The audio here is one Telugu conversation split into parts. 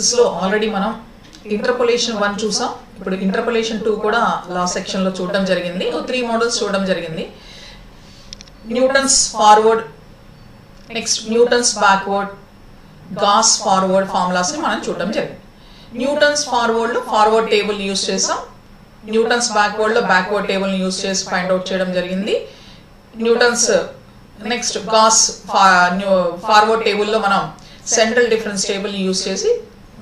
లో ఆల్రెడీ మనం ఇంటర్పోలేషన్ 1 చూసాం. ఇప్పుడు ఇంటర్పోలేషన్ 2 కూడా లాస్ట్ సెక్షన్ లో చూడడం జరిగింది. 3 మోడల్స్ చూడడం జరిగింది. Newton's forward, next Newton's backward, Gauss forward formulas ని మనం చూడడం జరిగింది. న్యూటన్స్ ఫార్వర్డ్ లో ఫార్వర్డ్ టేబుల్ యూస్ చేసాం. న్యూటన్స్ బ్యాక్వర్డ్ లో బ్యాక్వర్డ్ టేబుల్ ని యూస్ చేసి ఫైండ్ అవుట్ చేయడం జరిగింది. Newton's next Gauss forward table లో మనం సెంట్రల్ డిఫరెన్స్ టేబుల్ ని యూస్ చేసి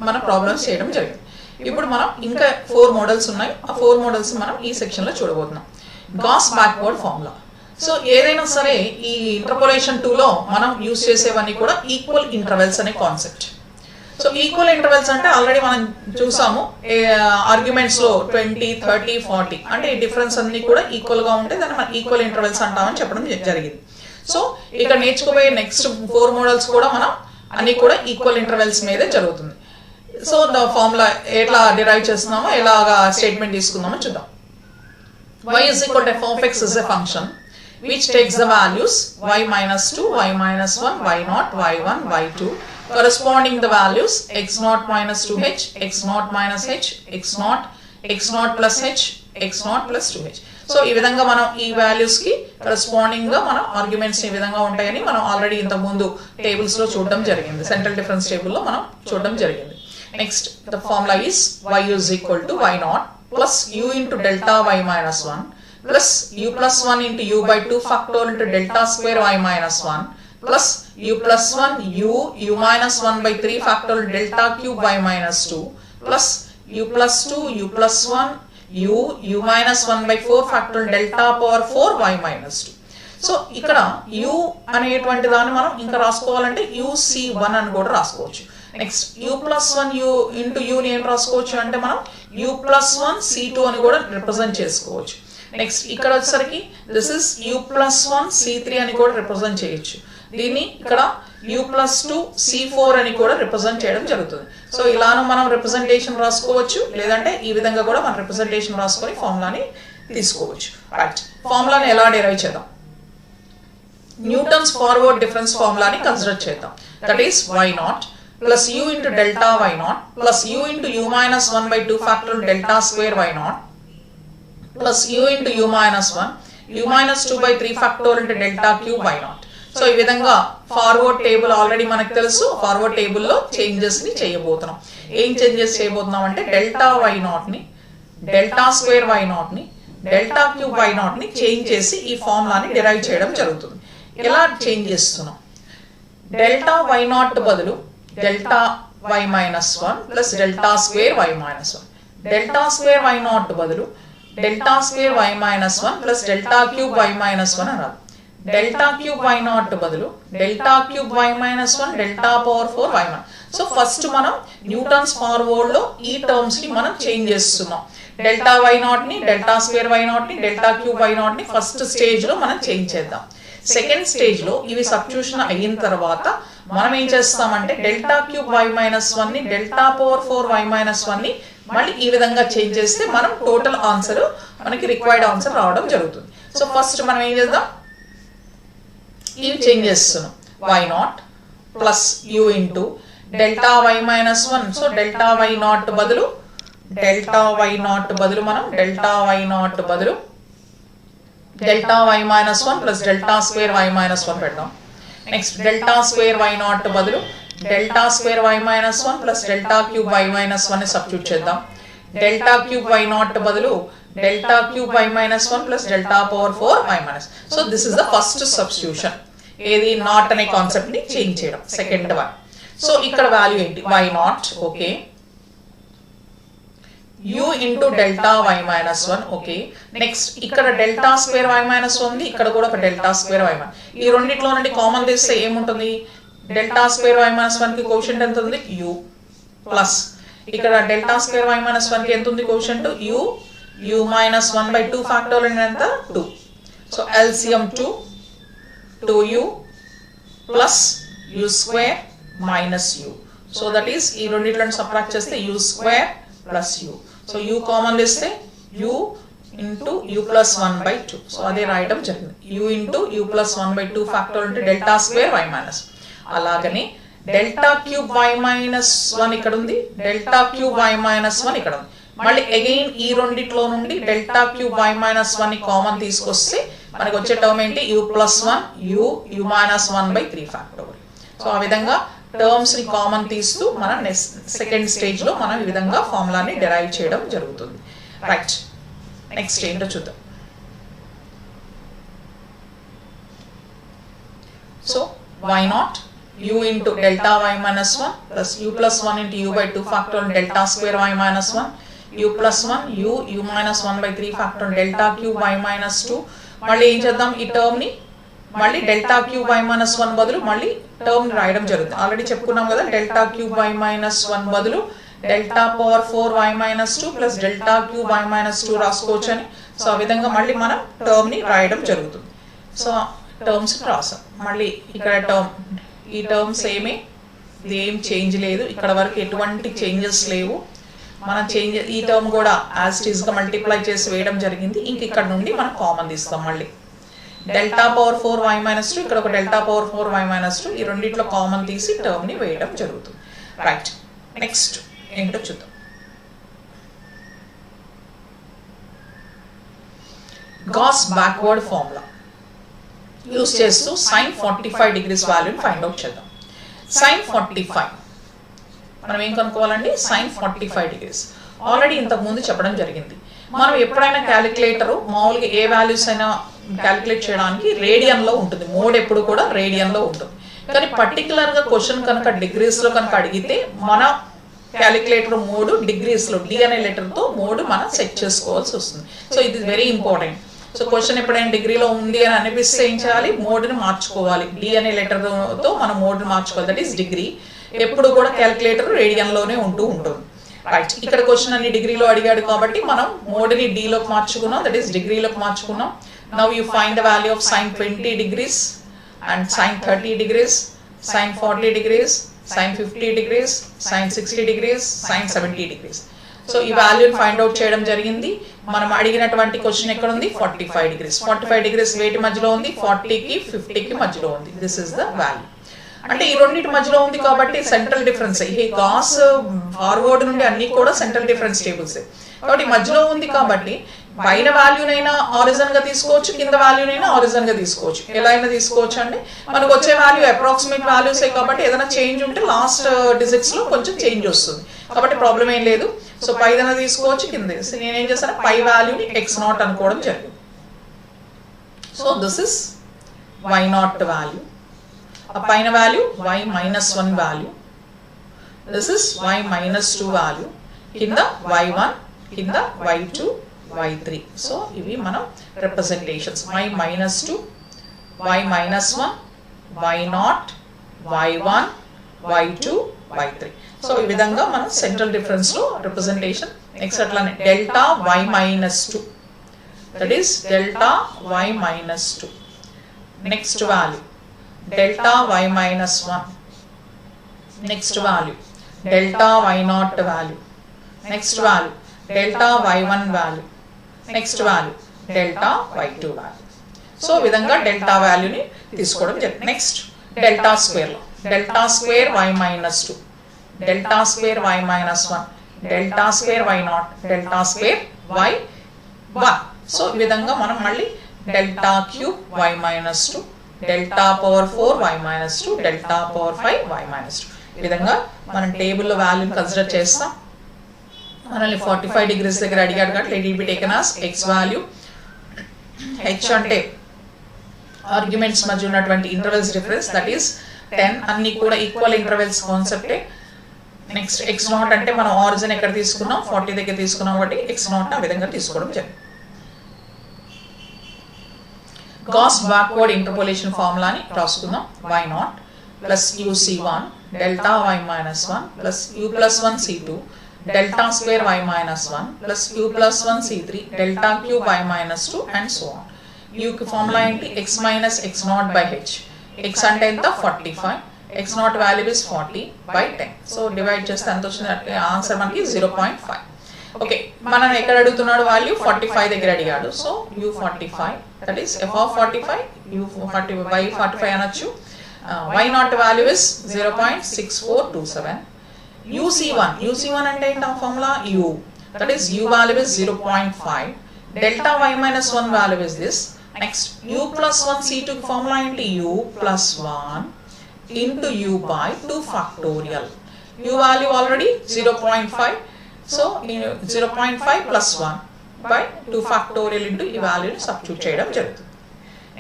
మన ప్రాబ్లమ్స్ చేయడం జరిగింది. ఇప్పుడు మనం ఇంకా 4 మోడల్స్ ఉన్నాయి. ఆ 4 మోడల్స్ మనం ఈ సెక్షన్ లో చూడబోతున్నాం. Gas backward formula. సో ఏదైనా సరే ఈ ఇంటర్పోలేషన్ 2 లో మనం యూస్ చేసేవన్నీ కూడా ఈక్వల్ ఇంటర్వెల్స్ అనే కాన్సెప్ట్. సో ఈక్వల్ ఇంటర్వెల్స్ అంటే ఆల్రెడీ మనం చూసాము ఆర్గ్యుమెంట్స్ లో 20, 30, 40 అంటే ఈ డిఫరెన్స్ అన్ని కూడా ఈక్వల్ గా ఉంటే దాన్ని మనం ఈక్వల్ ఇంటర్వెల్స్ అంటామని చెప్పడం జరిగింది. సో ఇక్కడ నేర్చుకోబోయే నెక్స్ట్ 4 మోడల్స్ కూడా మనం అన్ని కూడా ఈక్వల్ ఇంటర్వెల్స్ మీదే జరుగుతుంది. సో ద ఫార్ములా ఎట్లా డిరైవ్ చేస్తున్నామో ఎలాగా స్టేట్మెంట్ తీసుకుందామో చూద్దాం. y is equal to f of x is a function which takes the values y minus 2, y minus 1, y naught, y1, y2 corresponding the values x naught minus 2h, x naught minus h, x naught plus h, x naught plus 2h. So ఈ విధంగా మనం ఈ వాల్యూస్ కి కరెస్పాండింగ్ గా మనం ఆర్గ్యుమెంట్స్ ఈ విధంగా ఉంటాయని మనం ఆల్రెడీ ఇంత ముందు టేబుల్స్ లో చూడడం జరిగింది. సెంట్రల్ డిఫరెన్స్ టేబుల్ లో మనం చూడడం జరిగింది. Next the formula is y is equal to y naught plus u into delta y minus 1 plus u plus 1 into u by 2 factorial into delta square y minus 1 plus u plus 1 u minus 1 by 3 factorial delta cube y minus 2 plus u plus 2 u plus 1 u minus 1 by 4 factorial delta power 4 y minus 2. So ఇక్కడ u అనేటువంటి దాన్ని మనం ఇంకా రాసుకోవాలంటే uc1 అని కూడా రాసుకోవచ్చు. Next u plus 1 u into u ని ఏం రాసుకోవచ్చు అంటే మనం u plus 1 c2 అని కూడా రిప్రజెంట్ చేసుకోవచ్చు. నెక్స్ట్ ఇక్కడ వచ్చేసరికి this is u plus 1 c3 అని కూడా రిప్రజెంట్ చేయొచ్చు. దీన్ని ఇక్కడ u plus 2 c4 అని కూడా రిప్రజెంట్ చేయడం జరుగుతుంది. సో ఇలాను మనం రిప్రజెంటేషన్ రాసుకోవచ్చు, లేదంటే ఈ విధంగా కూడా మనం రిప్రజెంటేషన్ రాసుకొని ఫార్ములాని తీసుకోవచ్చు. రైట్, ఫార్ములాని ఎలా డిరైవ్ చేద్దాం? న్యూటన్స్ ఫార్వర్డ్ డిఫరెన్స్ ఫార్ములాని కన్సిడర్ చేద్దాం. That is y naught plus u into delta y naught plus u into u minus 1 by 2 factorial delta square y naught plus u into u minus 1 u minus 2 by 3 factorial into delta cube y naught. So ఈ విధంగా ఫార్వర్డ్ టేబుల్ ఆల్రెడీ మనకు తెలుసు. ఫార్వర్డ్ టేబుల్ లో చేంజెస్ ని చేయబోతున్నాం. ఏం చేంజెస్ చేయబోతున్నాం అంటే డెల్టా y naught ని, డెల్టా స్క్వేర్ y naught ని, డెల్టా క్యూబ్ y naught ని చేంజ్ చేసి ఈ ఫార్ములాని డిరైవ్ చేయడం జరుగుతుంది. ఎలా చేంజ్ చేస్తున్నాం? డెల్టా y naught బదులు delta y minus 1 plus delta square y minus 1, delta square y naught బదులు delta square y minus 1 plus delta cube y minus 1 అనాలి. డెల్టా క్యూబ్ y naught బదులు delta cube y minus 1 delta power 4 y naught. So first మనం న్యూటన్స్ ఫార్వర్డ్ లో ఈ టర్మ్స్ ని మనం చేంజ్ చేస్తున్నాం. డెల్టా y naught ని, డెల్టా స్క్వేర్ y naught ని, డెల్టా క్యూబ్ y naught ని ఫస్ట్ స్టేజ్ లో మనం చేంజ్ చేద్దాం. సెకండ్ స్టేజ్ లో ఇవి సబ్స్టిట్యూషన్ అయిన తర్వాత మనం ఏం చేస్తామంటే డెల్టా క్యూబ్ y minus 1 ని, డెల్టా పవర్ 4 y minus 1 ని మళ్ళీ ఈ విధంగా చేంజ్ చేస్తే మనం టోటల్ ఆన్సర్ మనకి రిక్వైర్డ్ ఆన్సర్ రావడం జరుగుతుంది. సో ఫస్ట్ మనం ఏం చేద్దాం? ఇవి చేంజ్ చేస్తున్నాం. y naught plus u into delta y minus 1. So delta y naught బదులు మనం డెల్టా y naught బదులు delta y minus 1 plus delta square y minus 1 పెడదాం. Next delta square y naught బదులు delta square y minus 1 plus delta cube y minus 1 ని సబ్స్టిట్యూట్ చేద్దాం. డెల్టా క్యూబ్ y naught బదులు delta cube y minus 1 plus delta power 4 y minus. So this is the first substitution. ఏది? నాట్ అనే కాన్సెప్ట్ ని చేంజ్ చేయడం. Second one. సో ఇక్కడ వాల్యూ ఏంటి? y naught, okay, u into delta y minus 1, okay. Next ఇక్కడ డెల్టా స్క్వేర్ y minus 1 ఉంది, ఇక్కడ కూడా ఒక డెల్టా స్క్వేర్ y minus. ఈ రెండిట్లో నుండి కామన్ తీస్తే ఏముంటుంది? డెల్టా స్క్వేర్ y minus 1 కి కోషెంట్ ఎంత ఉంది? u ప్లస్ ఇక్కడ డెల్టా స్క్వేర్ y minus 1 కి ఎంత ఉంది quotient? u minus 1 by 2 factorial ఎంత? 2. So LCM 2u plus u square minus u. So that is ఈ రెండిట్లను సబ్ట్రాక్ట్ చేస్తే u square plus u. So u common తీస్తే u into u plus 1 by 2. So అదే రాయడం జరిగింది. u into u plus 1 by 2 factorial into delta square y minus. అలాగనే డెల్టా క్యూబ్ y మైనస్ 1 ఇక్కడ ఉంది, డెల్టా క్యూబ్ y మైనస్ 1 ఇక్కడ ఉంది. మళ్ళీ అగైన్ ఈ రెండిట్లో నుండి delta cube y minus 1 common తీసుకొస్తే మనకు వచ్చే టర్మ్ ఏంటి, u plus 1 u minus 1/3 factorial. So ఆ విధంగా టర్మ్స్ ని కామన్ తీస్తూ మనం సెకండ్ స్టేజ్ లో మనం ఈ విధంగా ఫార్ములాని డెరైవ్ చేయడం జరుగుతుంది. రైట్, నెక్స్ట్ ఏంటో చూద్దాం. So y0 u into delta y minus 1 plus u plus 1 into u/2 factorial delta square y minus 1 u plus 1 u minus 1/3 factorial delta cube y minus 2. మళ్ళీ ఏం చేద్దాం, ఈ టర్మ్ ని మళ్ళీ డెల్టా క్యూబ్ y minus 1 బదులు మళ్ళీ టర్మ్ రాయడం జరుగుతుంది. ఆల్రెడీ చెప్పుకున్నాం కదా, డెల్టా క్యూబ్ y minus 1 బదులు delta power 4 y minus 2 plus delta cube y minus 2 రాసుకోవచ్చు అని. సో ఆ విధంగా మళ్ళీ మనం టర్మ్ ని రాయడం జరుగుతుంది. సో టర్మ్స్ రాసాం. మళ్ళీ ఇక్కడ టర్మ్, ఈ టర్మ్స్ ఏమీ ఇది ఏం చేంజ్ లేదు, ఇక్కడ వరకు ఎటువంటి చేంజెస్ లేవు. మనం ఈ టర్మ్ కూడా యాజ్ ఇట్ ఈస్ గా మల్టిప్లై చేసి వేయడం జరిగింది. ఇంక ఇక్కడ నుండి మనం కామన్ తీస్తాం. మళ్ళీ డెల్టా పవర్ 4 y minus 2, ఇక్కడ ఒక డెల్టా పవర్ 4 y minus 2, ఈ రెండిట్లో కామన్ తీసి టర్మ్ ని వేయడం జరుగుతుంది. రైట్, నెక్స్ట్ ఏంటో చూద్దాం. గాస్ బ్యాక్వర్డ్ ఫార్ములా యూస్ చేస్తూ sin 45 డిగ్రీస్ వాల్యూని ఫైండ్ అవుట్ చేద్దాం. sin 45 మనం ఏం కనుక్కోవాలండి, sin 45 డిగ్రీస్. ఆల్రెడీ ఇంతకు ముందు చెప్పడం జరిగింది. మనం ఎప్పుడైనా క్యాలిక్యులేటర్ మామూలుగా ఏ వాల్యూస్ అయినా క్యాలిక్యులేట్ చేయడానికి రేడియన్ లో ఉంటుంది, మోడ్ ఎప్పుడు కూడా రేడియన్ లో ఉంటుంది. కానీ పర్టికులర్ గా క్వశ్చన్ కనుక డిగ్రీస్ లో కనుక అడిగితే మన క్యాలిక్యులేటర్ మోడ్ డిగ్రీస్ లో డి అనే లెటర్ తో మోడ్ మనం సెట్ చేసుకోవాల్సి వస్తుంది. సో ఇది వెరీ ఇంపార్టెంట్. సో క్వశ్చన్ ఎప్పుడైనా డిగ్రీలో ఉంది అని అనిపిస్తే ఏం చేయాలి, మోడ్ని మార్చుకోవాలి. డి అనే లెటర్తో మనం మోడ్ని మార్చుకోవాలి, దట్ ఈస్ డిగ్రీ. ఎప్పుడు కూడా క్యాలిక్యులేటర్ రేడియన్లోనే ఉంటుంది. రైట్, ఇక్కడ క్వశ్చన్ అన్ని డిగ్రీలో అడిగాడు కాబట్టి మనం మోడ్ని డిలోకి మార్చుకున్నాం, దట్ ఈస్ డిగ్రీలోకి మార్చుకున్నాం. Now you find the value of sin 20 degrees and sin 30 degrees, sin 40 degrees, sin 50 degrees, sin 60 degrees, sin 70 degrees. So ఈ వాల్యూని ఫైండ్ అవుట్ చేయడం జరిగింది. మనం అడిగినటువంటి క్వశ్చన్ ఎక్కడ ఉంది, 45 డిగ్రీస్. 45 డిగ్రీస్ వేటి మధ్యలో ఉంది, 40కి 50కి మధ్యలో ఉంది. This is the value. అంటే ఈ రెండింటి మధ్యలో ఉంది కాబట్టి సెంట్రల్ డిఫరెన్స్. ఈ గాస్ ఫార్వర్డ్ నుండి అన్ని కూడా సెంట్రల్ డిఫరెన్స్ టేబుల్స్ కాబట్టి మధ్యలో ఉంది కాబట్టి పైన వాల్యూనైనా ఆరిజిన్ గా తీసుకోవచ్చు, కింద వాల్యూనైనా ఆరిజిన్ గా తీసుకోవచ్చు, ఎలా అయినా తీసుకోవచ్చు అండి. మనకు వచ్చే వాల్యూ అప్రాక్సిమేట్ వాల్యూసే కాబట్టి ఏదైనా చేంజ్ ఉంటే లాస్ట్ డిజిట్స్ లో కొంచెం చేంజ్ వస్తుంది కాబట్టి ప్రాబ్లం ఏం లేదు. సో పైదైనా తీసుకోవచ్చు, కింద. నేనేం చేస్తాను, పై వాల్యూని x0 అనుకోవడం జరిగింది. So this is y0 value, ఆ పైన value y minus 1 value, this is y minus 2 value, కింద y1, కింద y2, y3. సో ఇవి మనం representations. y minus 2, y minus 1, y0, y1, y2, y3. So ఈ విధంగా మనం సెంట్రల్ డిఫరెన్స్ లో రిప్రజెంటేషన్. నెక్స్ట్ అట్లానే delta y minus 2, that is delta y minus 2. Next value delta y minus 1, next value delta y0 value, next value delta y1 value, next value delta y2 value. So ఈ విధంగా డెల్టా వాల్యూని తీసుకోవడం జరిగింది. నెక్స్ట్ డెల్టా స్క్వేర్ లో delta square y minus 2, delta square y minus 1, delta square y0, delta square y1. So ఈ విధంగా మనం మళ్ళీ delta cube y minus 2, delta power 4 y minus 2, delta power 5 y minus 2. ఈ విధంగా మనం టేబుల్లో వాల్యూని కన్సిడర్ చేస్తాం. మనల్ని 45 డిగ్రీస్ దగ్గర అడిగాడు కాబట్టి let it be taken as x value. h అంటే ఆర్గ్యుమెంట్స్ మధ్య ఉన్నటువంటి ఇంటర్వెల్స్ డిఫరెన్స్, దట్ ఈస్ 10. అన్ని కూడా ఈక్వల్ ఇంటర్వెల్స్ కాన్సెప్టే. నెక్స్ట్ x0 అంటే మనం ఆరిజిన్ ఎక్కడ తీసుకున్నాం, 40 దగ్గర తీసుకున్నాం కాబట్టి x0 ఆ విధంగా తీసుకోవడం జరిగింది. గాస్ బ్యాక్వర్డ్ ఇంటర్పోలేషన్ ఫార్ములాని రాసుకుందాం. y0 plus uc1 delta y minus 1 plus u plus 1 c2 delta square y minus 1 plus u plus 1 c3 delta cube y minus 2 and so on. u కి ఫార్ములా ఏంటి, x minus x0 by h. x అంటే ఎంత, 45. x0 value is 40/10. So divide చేస్తే ఎంత వచ్చింది, ఆన్సర్ మనకి 0.5. ఓకే, మనం ఎక్కడ అడుగుతున్నాడు వాల్యూ, 45 దగ్గర అడిగాడు. So u45, that is f of 45, u45 అనొచ్చు. y naught value is 0.6427. UC1 అంటే ఏంటి formula u, that is u value is 0.5. delta y minus 1 value is this. Next u plus 1 C2 formula ఏంటి u plus 1 into u by 2 factorial. u value already 0.5, so 0.5 plus 1 by 2 factorial into ఈ వాల్యూని సబ్స్టిట్యూట్ చేయడం జరుగుతుంది.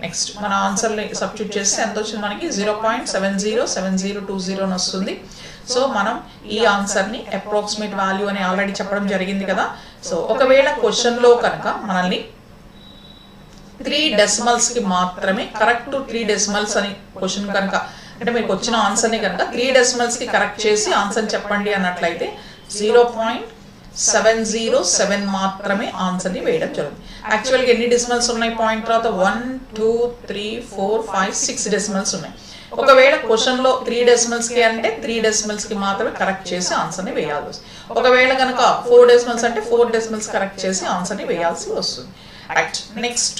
నెక్స్ట్ మన ఆన్సర్ని సబ్స్టిట్యూట్ చేస్తే ఎంత వచ్చింది మనకి 0.707020 అని వస్తుంది. సో మనం ఈ ఆన్సర్ని అప్రాక్సిమేట్ వాల్యూ అని ఆల్రెడీ చెప్పడం జరిగింది కదా. సో ఒకవేళ క్వశ్చన్లో కనుక మనల్ని 3 డెసిమల్స్కి మాత్రమే కరెక్ట్ 3 డెసిమల్స్ అని క్వశ్చన్ కనుక అంటే మీకు వచ్చిన ఆన్సర్ని కనుక 3 డెసిమల్స్కి కరెక్ట్ చేసి ఆన్సర్ చెప్పండి అన్నట్లయితే 0.707 మాత్రమే ఆన్సర్ని వేయడం జరుగుతుంది. యాక్చువల్గా ఎన్ని డెసిమల్స్ ఉన్నాయి పాయింట్ తర్వాత 1 2 3 4 5 6 డెసిమల్స్ ఉన్నాయి. ఒకవేళ క్వశ్చన్లో 3 డెసిమల్స్కి అంటే 3 డెసిమల్స్కి మాత్రమే కరెక్ట్ చేసి ఆన్సర్ని వేయాల్సి వస్తుంది. ఒకవేళ కనుక 4 డెసిమల్స్ అంటే 4 డెసిమల్స్ కరెక్ట్ చేసి ఆన్సర్ని వేయాల్సి వస్తుంది. రైట్, నెక్స్ట్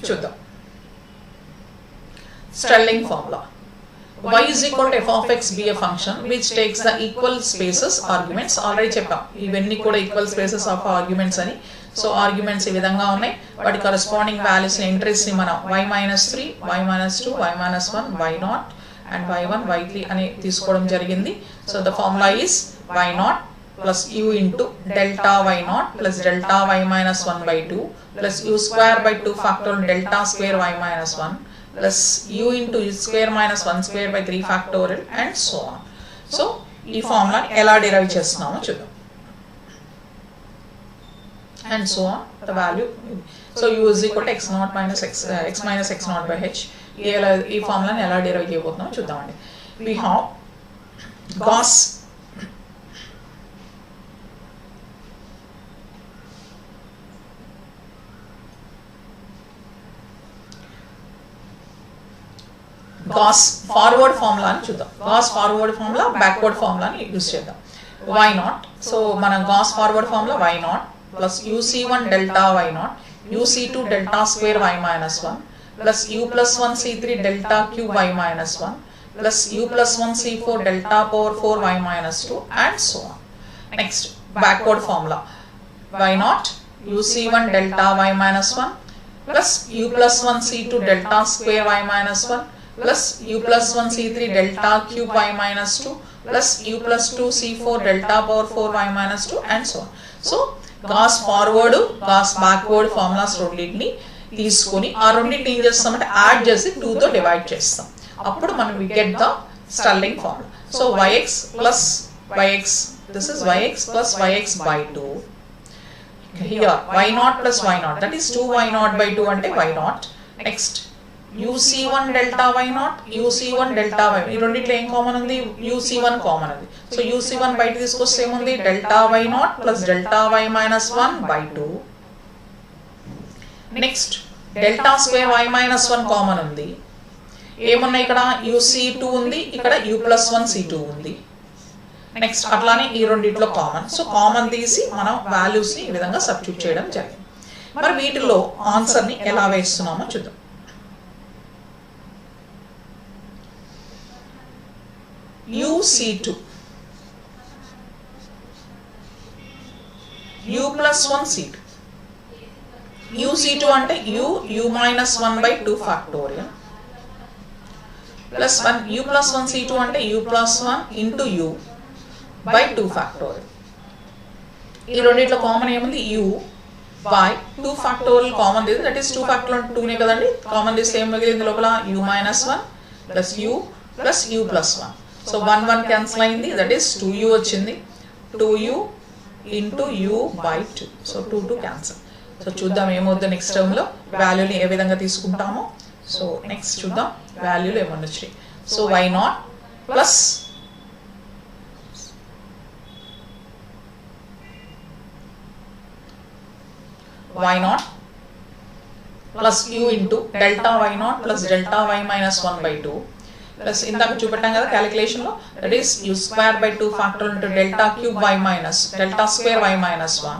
చూద్దాం sterling formula. y is equal to f of x be a function which takes the equal spaces arguments. Already చెప్పాం ఇవన్నీ కూడా ఈక్వల్ స్పేసెస్ ఆఫ్ ఆర్గ్యుమెంట్స్ అని. సో ఆర్గ్యుమెంట్స్ ఈ విధంగా ఉన్నాయి, వాటి కరస్పాండింగ్ వాల్యూస్ ఎంట్రీస్ ని మనం y - 3 y - 2 y - 1 y0 and y1 y3 అని తీసుకోవడం జరిగింది. So the formula is y0 plus u into delta y0 plus delta y minus 1 by 2 plus u square by 2 factorial delta square y minus 1 plus u into u square minus 1 square by 3 factorial and so on. So ఈ ఫార్ములా ఎలా డిరైవ్ చేస్తున్నామో చూద్దాం. And so on the value. So u is equal to x naught minus x minus x naught by h. ఈ ఫార్ములాని ఎలా డిరైవ్ చేయబోతున్నామో చూద్దామండి. We have Gauss forward formula అని చూద్దాం. గాస్ ఫార్వర్డ్ ఫార్ములా, బ్యాక్వర్డ్ ఫార్ములాని యూజ్ చేద్దాం. y0, సో మనం Gauss forward formula y0 plus uc1 delta y0 uc2 delta square y minus 1 plus u plus 1 c3 delta cube y minus 1 plus u plus 1 c4 delta power 4 y minus 2 and so on. Next backward formula y0 uc1 delta y minus 1 plus u plus 1 c2 delta square y minus 1 plus u plus 1 c3 delta cube y minus 2 plus u plus 2 c4 delta power 4 y minus 2 and so on. So Gauss forward, Gauss backward formulas రెండింటిని తీసుకొని ఆ రెండింటిని ఏం చేస్తామంటే యాడ్ చేసి 2 తో డివైడ్ చేస్తాం. అప్పుడు మనం we get the Stirling formula. So yx plus yx, this is yx plus yx by 2. Here y0 plus y0, that is 2y0 by 2 అంటే y0. Next UC1 delta y0 UC1 delta y, ఈ రెండిట్లో ఏం కామన్ ఉంది? UC1 కామన్ ఉంది. సో UC1 బయట తీసుకొస్తే ఏముంది? Delta y0 plus delta y minus 1 by 2. Next delta square y minus 1 common ఉంది. ఏమున్నాయి ఇక్కడ? UC2 ఉంది, ఇక్కడ u plus 1 C2 ఉంది. నెక్స్ట్ అట్లానే ఈ రెండిట్లో కామన్. సో కామన్ తీసి మనం వాల్యూస్ని ఈ విధంగా సబ్స్టిట్యూట్ చేయడం జరిగింది. మరి వీటిలో ఆన్సర్ని ఎలా వేస్తున్నామో చూద్దాం. UC2 u plus 1 C2 UC2 అంటే u minus 1 by 2 factorial plus 1 u plus 1 C2 అంటే u plus 1 into u by 2 factorial. ఈ రెండిట్లో కామన్ ఏముంది? u by 2 factorial కామన్ తీసి, దట్ ఈస్ 2 factorial 2 నే కదండి, కామన్ తీస్తే ఏం మిగిలింది లోపల? u minus 1 plus u plus u plus 1. So 1 1 cancel అయింది, దట్ ఈస్ 2u వచ్చింది. 2u into u by 2. So 2 2 cancel. So చూద్దాం ఏమవుద్దో నెక్స్ట్ టర్మ్లో వాల్యూని ఏ విధంగా తీసుకుంటామో. సో నెక్స్ట్ చూద్దాం వాల్యూలు ఏమన్నా వచ్చాయి. So y0 plus y0 plus u into delta y0 plus delta y minus 1 by 2 plus ఇందాక చూపెట్టాం కదా క్యాలిక్యులేషన్లో, that is u square by 2 factorial into delta cube y minus delta square y minus 1.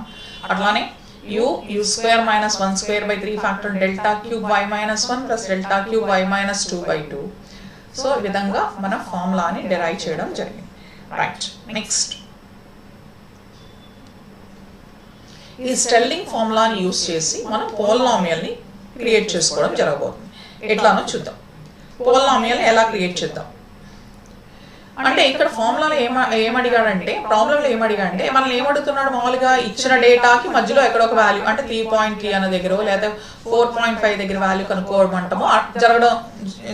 అట్లానే u square minus 1 square by 3 factorial delta cube y minus 1 plus delta cube y minus 2 by 2. So ఈ విధంగా మన ఫార్ములాని డిరైవ్ చేయడం జరిగింది. రైట్, నెక్స్ట్ ఈ స్టెల్లింగ్ ఫార్ములాని యూస్ చేసి మనం పోలినామియల్ని క్రియేట్ చేసుకోవడం జరగబోతుంది. ఎట్లానో చూద్దాం. పోలినామియల్ని ఎలా క్రియేట్ చేద్దాం అంటే ఇక్కడ ఫార్ములాలో ఏమడిగాడంటే ప్రాబ్లంలో ఏమడిగాడంటే మనల్ని ఏమడుగుతున్నాడు, మామూలుగా ఇచ్చిన డేటాకి మధ్యలో ఎక్కడ ఒక వాల్యూ అంటే 3.3 అన్న దగ్గర లేదా 4.5 దగ్గర వాల్యూ కనుక్కోవడమంటామో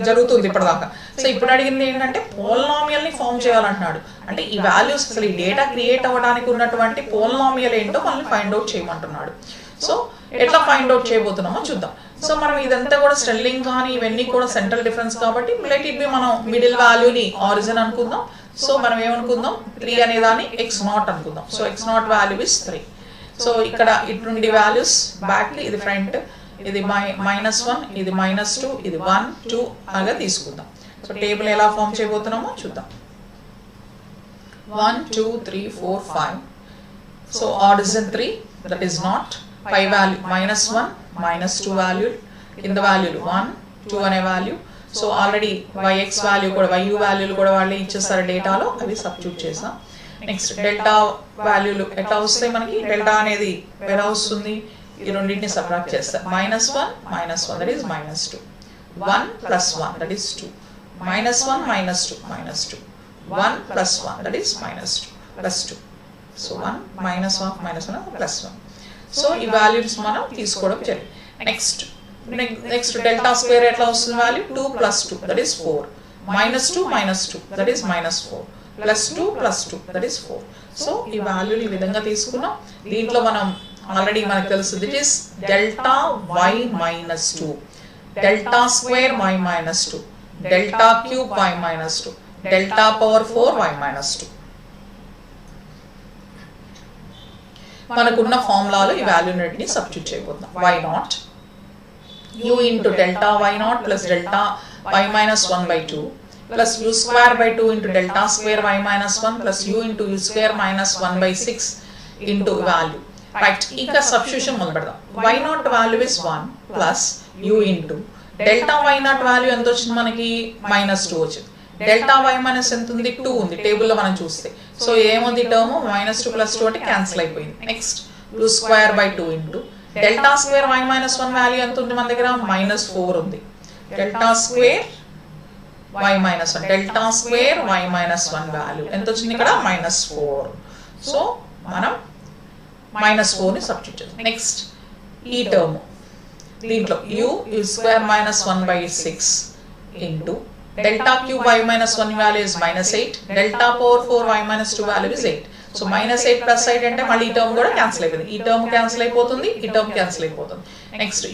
జరుగుతుంది ఇప్పటిదాకా. సో ఇప్పుడు అడిగింది ఏంటంటే పోలినామియల్ని ఫామ్ చేయాలంటున్నాడు. అంటే ఈ వాల్యూస్ అసలు ఈ డేటా క్రియేట్ అవ్వడానికి ఉన్నటువంటి పోలినామియల్ ఏంటో మనల్ని ఫైండ్ అవుట్ చేయమంటున్నాడు. సో ఎట్లా ఫైండ్ అవుట్ చేయబోతున్నామో చూద్దాం. సో మనం ఇదంతా కూడా స్టెల్లింగ్ కానీ ఇవన్నీ కూడా సెంట్రల్ డిఫరెన్స్ కాబట్టి లెట్ ఇట్ బి మనం మిడిల్ వాల్యూని ఆరిజిన్ అనుకుందాం. సో మనం ఏమనుకుందాం, 3 అనే దాన్ని x0 అనుకుందాం. So x0 value is 3. So ఇక్కడ ఇటువంటి వాల్యూస్ బ్యాక్, ఇది ఫ్రంట్, ఇది -1, ఇది -2, ఇది 1, 2 అలాగా తీసుకుందాం. సో టేబుల్ ఎలా ఫామ్ చేయబోతున్నామో చూద్దాం. 1 2 3 4 5. So origin 3, that is not 5 value -1 -2 value, కింద వాల్యూలు 1 2 అనే వాల్యూ. సో ఆల్రెడీ yx వాల్యూ కూడాyu వాల్యూలు కూడా వాళ్ళే ఇచ్చేస్తారు డేటాలో, అవి సబ్స్టిట్యూట్ చేసాం. నెక్స్ట్ డెల్టా వాల్యూలు ఎట్లా వస్తాయి మనకి, డెల్టా అనేది ఎలా వస్తుంది, ఈ రెండింటిని సబ్ట్రాక్ట్ చేస్తాం. -1 -1 that is -2, 1 + 1 that is 2, -1 -2 -2, 1 + 1 that is -2 +2. So 1 -1 -1 +1. So ఈ వాల్యూస్ మనం తీసుకోవడం జరిగింది. నెక్స్ట్ డెల్టా స్క్వేర్ ఎట్లా వస్తుంది value, 2 + 2 that is 4, -2 -2 that is -4, +2 +2 that is 4. So ఈ వాల్యూని ఈ విధంగా తీసుకున్నాం. దీంట్లో మనం ఆల్రెడీ మనకు తెలుసు that is delta y -2, delta square y -2, delta cube y -2, delta power 4 y -2. మనకున్న ఫార్ములాలో ఈ వాల్యూని సబ్స్టిట్యూట్ చేయబోతున్నాం. y0 u into delta y0 plus delta y minus 1/2 plus u square by 2 into delta square y minus 1 plus u into u square minus 1/6 into value. Right, ఇంకా సబ్స్టిట్యూషన్ మొదలు పెడదాం. y0 value is 1 plus u into delta y0 value ఎంత వచ్చింది మనకి, -2 వచ్చింది. డెల్టా y మైనస్ ఎంత ఉంది, 2 ఉంది టేబుల్లో మనం చూస్తే. సో ఏముంది టర్మ్, -2 + 2 అంటే క్యాన్సిల్ అయిపోయింది. Next u square by 2 into delta square y minus 1 value ఎంత ఉంది మన దగ్గర, -4 ఉంది. Delta square y minus 1, delta square y minus 1 value ఎంత వచ్చింది ఇక్కడ, -4. సో మనం -4 ని సబ్స్టిట్యూట్ చేద్దాం. నెక్స్ట్ ఈ టర్మ్ దీంట్లో u square minus 1/6 into delta cube y minus 1 value is -8, delta power 4 y minus 2 value is 8. So -8 + 8 అంటే మళ్ళీ ఈ టర్మ్ కూడా క్యాన్సిల్ అయిపోతుంది. ఈ టర్మ్ క్యాన్సిల్ అయిపోతుంది, ఈ టర్మ్ క్యాన్సిల్ అయిపోతుంది. Next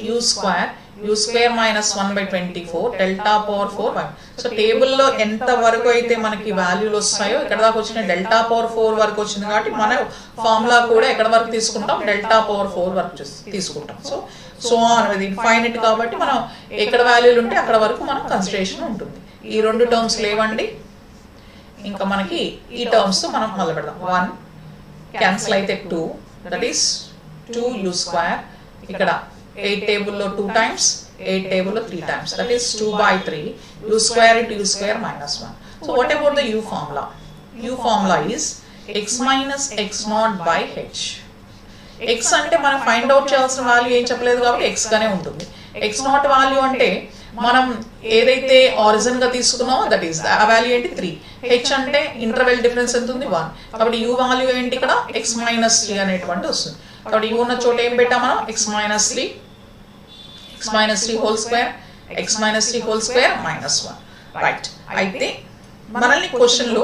u square minus 1/24 delta power 4 y. So టేబుల్లో ఎంత వరకు అయితే మనకి వాల్యూలు వస్తాయో ఇక్కడ దాకా వచ్చిన డెల్టా పవర్ 4 వరకు వచ్చింది కాబట్టి మన ఫార్ములా కూడా ఎక్కడ వరకు తీసుకుంటాం, డెల్టా పవర్ 4 వరకు తీసుకుంటాం. సో అనేది ఇన్ఫైనైట్ కాబట్టి మనం ఎక్కడ వాల్యూలు ఉంటే అక్కడ వరకు మనం కన్సిడరేషన్ ఉంటుంది. ఈ రెండు టర్మ్స్ లేవండి, ఇంకా మనకి ఈ టర్మ్స్ మనం మొదలు పెడదాం. 1 క్యాన్సిల్ అయితే 2 దట్ ఈస్ 2u square, ఇక్కడ 8 టేబుల్లో 2 times, 8 టేబుల్లో 3 times that is 2/3 u square into u square minus 1. So what about the u formula? u formula is x minus x0 by h. x అంటే మనం ఫైండ్ అవుట్ చేయాల్సిన వాల్యూ ఏం చెప్పలేదు కాబట్టి x గానే ఉంటుంది. x0 వాల్యూ అంటే మనం ఏదైతే ఆరిజిన్ గా తీసుకున్నామో దట్ ఈస్ ఆ వాల్యూ ఏంటి 3. h అంటే ఇంటర్వెల్ డిఫరెన్స్ ఎంత ఉంది 1. కాబట్టి u వాల్యూ ఏంటి ఇక్కడ x - 3 అనేటువంటి వస్తుంది. కాబట్టి u ఉన్న చోట ఏం పెట్టాం మనం, x - 3 whole square, x - 3 whole square -1. Right, అయితే మనల్ని క్వశ్చన్ లో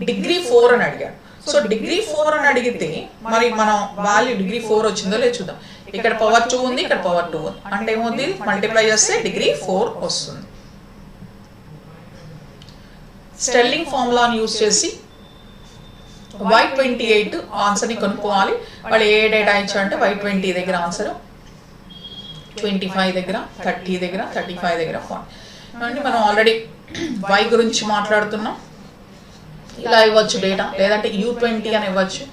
డిగ్రీ 4 అని అడిగారు. సో డిగ్రీ 4 అని అడిగితే మరి మనం వాల్యూ డిగ్రీ 4 వచ్చిందో లేదు చూద్దాం. ఇక్కడ పవర్ 2 ఉంది, ఇక్కడ పవర్ 2 ఉంది అంటే ఏమవుతుంది, మల్టిప్లై చేస్తే డిగ్రీ 4 వస్తుంది. స్టెల్లింగ్ ఫార్ములాని యూజ్ చేసి y28 ఆన్సర్ని కనుక్కోవాలి. వాళ్ళు ఏ డేటా ఇచ్చారంటే y20 దగ్గర ఆన్సర్, 25 దగ్గర, 30 దగ్గర, 35 దగ్గర 40. అంటే మనం ఆల్రెడీ y గురించి మాట్లాడుతున్నాం. ఇలా ఇవ్వచ్చు డేటా, లేదంటే u20 అని ఇవ్వచ్చు,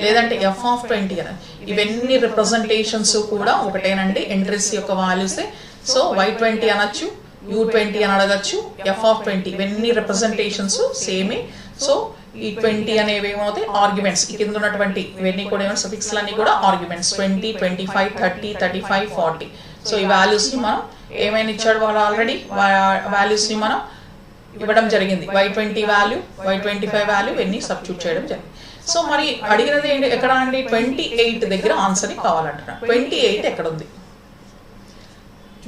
లేదంటే f(20) అని. ఇవన్నీ రిప్రజెంటేషన్స్ కూడా ఒకటేనండి, ఎంట్రీస్ యొక్క వాల్యూసే. సో y20 అనొచ్చు, u20 అని అడగచ్చు, f(20) ఇవన్నీ రిప్రజెంటేషన్స్ సేమే. సో ఈ 20 అనేవి ఏమవుతాయి ఆర్గ్యుమెంట్స్, ఈ కింద ఉన్నటువంటి ఇవన్నీ కూడా ఏమైనా సఫిక్స్లు అన్ని కూడా ఆర్గ్యుమెంట్స్ 20, 25, 30, 35, 40. సో ఈ వాల్యూస్ని మనం ఏమైనా ఇచ్చాడు వాళ్ళు ఆల్రెడీ వాల్యూస్ని మనం ఇవ్వడం జరిగింది. y20 వాల్యూ, y25 వాల్యూ ఇవన్నీ సబ్స్టిట్యూట్ చేయడం జరిగింది. సో మరి అడిగినది ఏంటి ఎక్కడ అండి 28 దగ్గర ఆన్సర్ని కావాలంటున్నాడు. 28 ఎక్కడ ఉంది?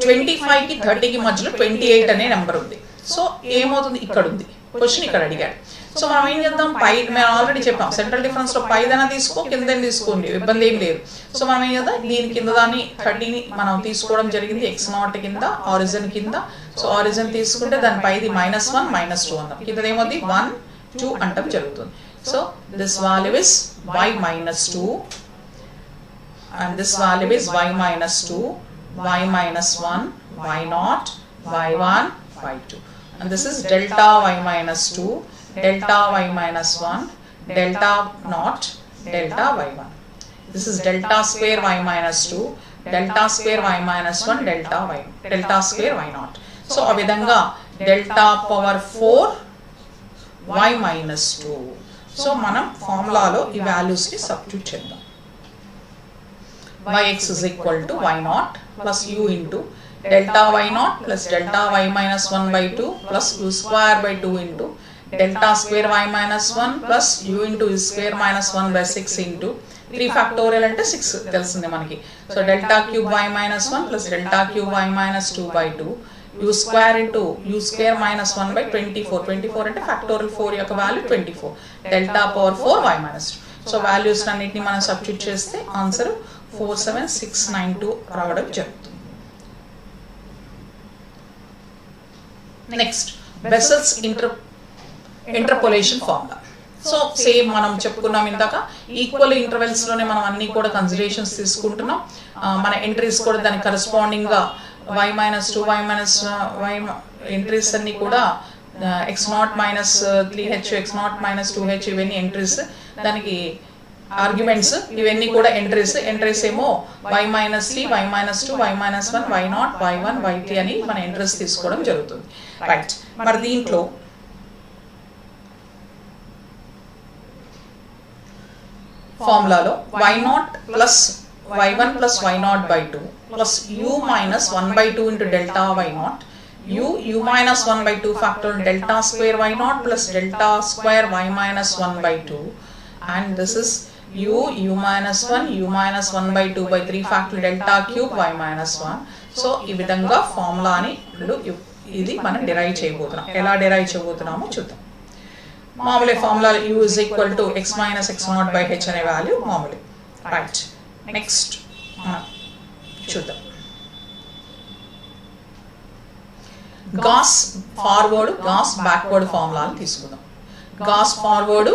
25కి 30కి మధ్యలో 28 అనే నెంబర్ ఉంది. సో ఏమవుతుంది ఇక్కడ ఉంది, క్వశ్చన్ ఇక్కడ అడిగాడు. సో మనం ఏం చేద్దాం, పై మేము ఆల్రెడీ చెప్పాం సెంట్రల్ డిఫరెన్స్ లో పైదైనా తీసుకో కింద తీసుకోండి, ఇబ్బంది ఏం లేదు. సో మనం ఏం చేద్దాం, దీని కింద దాన్ని 30ని మనం తీసుకోవడం జరిగింది x0 కింద, ఆరిజిన్ కింద. సో ఆరిజిన్ తీసుకుంటే దాని పైది -1 -2 అందాం, కింద ఏమవుతుంది 1 2 అంటాం జరుగుతుంది. So this value is y -2 and this value is y -2, y -1, y0, y1, y2, and this is delta y -2, delta y -1, delta naught, delta y1. This is delta square y -2, delta square y -1, delta square y0. So ఆ విధంగా delta power 4 y -2. సో మనం ఫార్ములాలో ఈ వాల్యూస్ ని సబ్స్టిట్యూట్ చేద్దాం. yx is equal to y0 plus u into delta y0 plus delta y -1 by 2 plus u square by 2 into delta square y -1 plus u into u square -1 by 6 into 3 factorial అంటే 6 తెలిసిందే మనకి. So delta cube y -1 plus delta cube y -2 by 2 u square into u square -1 by 24. 24 అంటే factorial 4 యొక్క value 24, delta power 4 y -2. So values అన్నిటిని మనం సబ్స్టిట్యూట్ చేస్తే ఆన్సర్ 47692 రావడం జరుగుతుంది. Next Bessel's interpolation formula. So same మనం చెప్పుకున్నాం ఇందాక, ఈక్వల్ ఇంటర్వెల్స్ లోనే మనం అన్ని కూడా కన్సిడరేషన్స్ తీసుకుంటున్నాం. మన ఎంట్రీస్ కూడా దానికి కరెస్పాండింగ్ గా y -2 y ఎంట్రీస్ అన్ని కూడా x0 -3h x0 -2h ఇవన్నీ ఎంట్రీస్, దానికి ఆర్గ్యుమెంట్స్ ఇవన్నీ కూడా ఎంట్రీస్ ఏమో y -3 y -2 y -1 y0 y1 y3 అని మన ఎంట్రీస్ తీసుకోవడం జరుగుతుంది. రైట్, మరి దీంట్లో ఫార్ములాలో y0 plus y1 plus y0 by 2 plus u -1 by 2 into delta y0 u -1 by 2 factorial delta square y0 plus delta square y -1 by 2, and this is u -1 by 2 by 3 factorial delta cube y -1. So ఈ విధంగా ఫార్ములాని ఇది మనం డిరైవ్ చేయబోతున్నాం. ఎలా డిరైవ్ చేయబోతున్నామో చూద్దాం. మామూలు formula u is equal to x minus x0 by h అనే వాల్యూ మామూలు. రైట్, నెక్స్ట్ చూద్దాం. గాస్ ఫార్వర్డ్ గాస్ బ్యాక్వర్డ్ ఫార్ములాని తీసుకుందాం. గాస్ ఫార్వర్డ్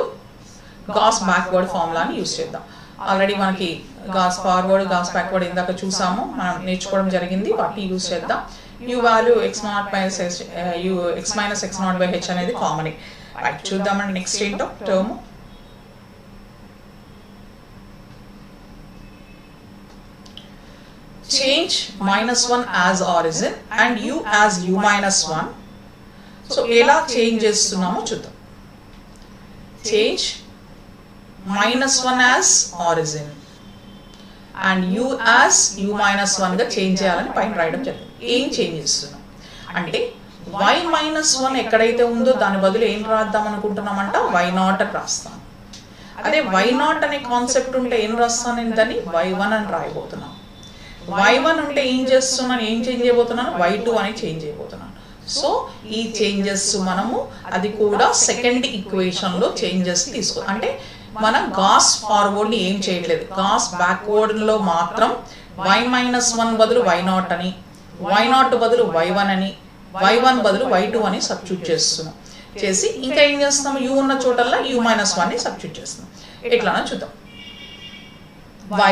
గాస్ బ్యాక్వర్డ్ ఫార్ములాని యూజ్ చేద్దాం. ఆల్రెడీ మనకి గాస్ ఫార్వర్డ్ గాస్ బ్యాక్వర్డ్ ఇందాక చూసాము, మనం నేర్చుకోవడం జరిగింది, వాటిని యూజ్ చేద్దాం. u value x minus x0 by h అనేది కామన్. రైట్, చూద్దామండి నెక్స్ట్ ఏంటో term. Change -1 as origin and u as u -1. So ఎలా చేంజ్ చేస్తున్నామో చూద్దాం. Change -1 as origin and u as u -1 గా చేంజ్ చేయాలని పైన రాయడం జరిగింది. ఏం చేంజ్ చేస్తున్నాం అంటే y -1 ఎక్కడైతే ఉందో దాని బదులు ఏం రాద్దాం అనుకుంటున్నామంట y0 అని రాస్తాం. అదే y0 అనే కాన్సెప్ట్ ఉంటే ఏం రాస్తాను నేను దాన్ని y1 అని రాయబోతున్నాను. y1 ఉంటే ఏం చేస్తున్నాను, ఏం చేంజ్ చేయబోతున్నాను y2 అని చేంజ్ చేయబోతున్నాను. సో ఈ చేంజెస్ మనము అది కూడా సెకండ్ ఈక్వేషన్ లో చేంజెస్ తీసుకో, అంటే మనం గాస్ ఫార్వర్డ్ ని ఏం చేయట్లేదు, గాస్ బ్యాక్వర్డ్ లో మాత్రం y -1 బదులు y0 అని, y0 బదులు y1 అని, y1 బదులు y2 అని సబ్స్టిట్యూట్ చేస్తున్నాం. చేసి ఇంకా ఏం చేస్తున్నాం, u ఉన్న చోటల్లా u -1 ని సబ్స్టిట్యూట్ చేస్తున్నాం. ఎట్లానో చూద్దాం.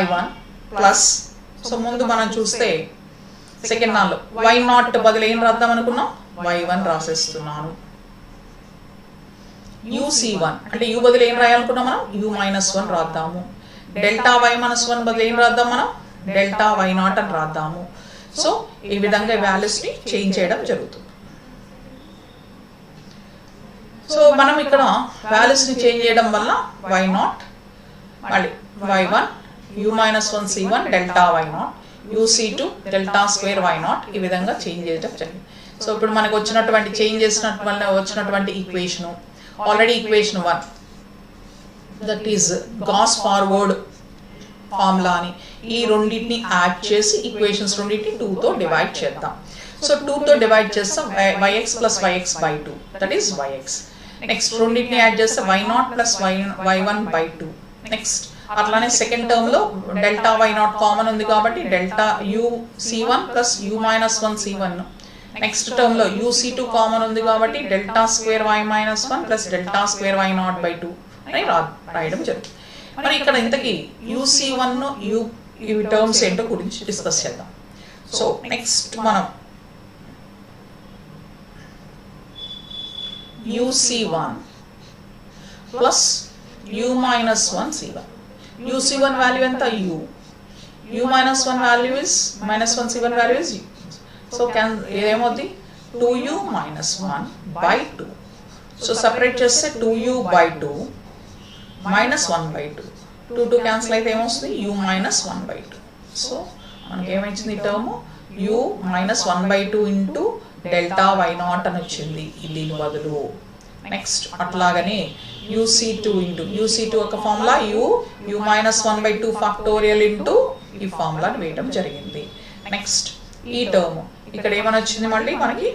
y1 ప్లస్, సో ముందు మనం చూస్తే సెకండ్ దానిలో y0 బదులు ఏం రాద్దాం అనుకున్నాం y1 రాసేస్తున్నాను. uc1 అంటే u బదులు ఏం రాయాలనుకున్నాం మనం u -1 రాద్దాము. డెల్టా y -1 బదులు ఏం రాద్దాం మనం డెల్టా y0 అని రాద్దాము. సో ఈ విధంగా వాల్యూస్ని చేంజ్ చేయడం జరుగుతుంది. సో మనం ఇక్కడ వాల్యూస్ని చేంజ్ చేయడం వల్ల y0 మళ్ళీ y1 u-1 c1 delta y0 uc2 delta square y0 ఈ విధంగా చేంజ్ చేయడం జరిగింది. సో ఇప్పుడు మనకు వచ్చినటువంటి చేంజ్ చేసినట్టు వల్ల వచ్చినటువంటి equation already equation 1 that is Gauss forward ఫార్ములాని ఈ రెండింటిని యాడ్ చేసి ఈక్వేషన్స్ రెండింటిని 2తో డివైడ్ చేద్దాం. సో 2తో డివైడ్ చేస్తాం yx plus yx by 2 that is yx. Next రెండింటిని యాడ్ చేస్తే y0 plus y1 by 2. Next అట్లానే సెకండ్ టర్మ్ లో డెల్టా y0 కామన్ ఉంది కాబట్టి delta uc1 plus u-1 c1. Next term లో uc2 కామన్ ఉంది కాబట్టి delta square y-1 plus delta square y0 by 2 అని రాయడం జరుగుతుంది. మరి ఇక్కడ ఇంతకీ uc1 ఈ టర్మ్స్ ఏంటో గురించి డిస్కస్ చేద్దాం. సో నెక్స్ట్ మనం uc1 plus u-1 c1. uc1 value ఎంత u-1 value is -1 c1 value is u. So ఏమవుతుంది 2u minus 1 by 2. So separate చేస్తే 2u by 2 minus 1 by 2. 2 cancel అయితే ఏమొస్తుంది u minus 1 by 2. సో మనకి ఏమొచ్చింది ఈ term u minus 1 by 2 into delta y0 అని వచ్చింది దీని బదులు. నెక్స్ట్ అట్లాగనే uc2 ఇంటూ uc2 ఒక formula u minus 1 by 2 factorial into ఈ ఫార్ములాని వేయడం జరిగింది. నెక్స్ట్ ఈ టర్మ్ ఇక్కడ ఏమని వచ్చింది మళ్ళీ మనకి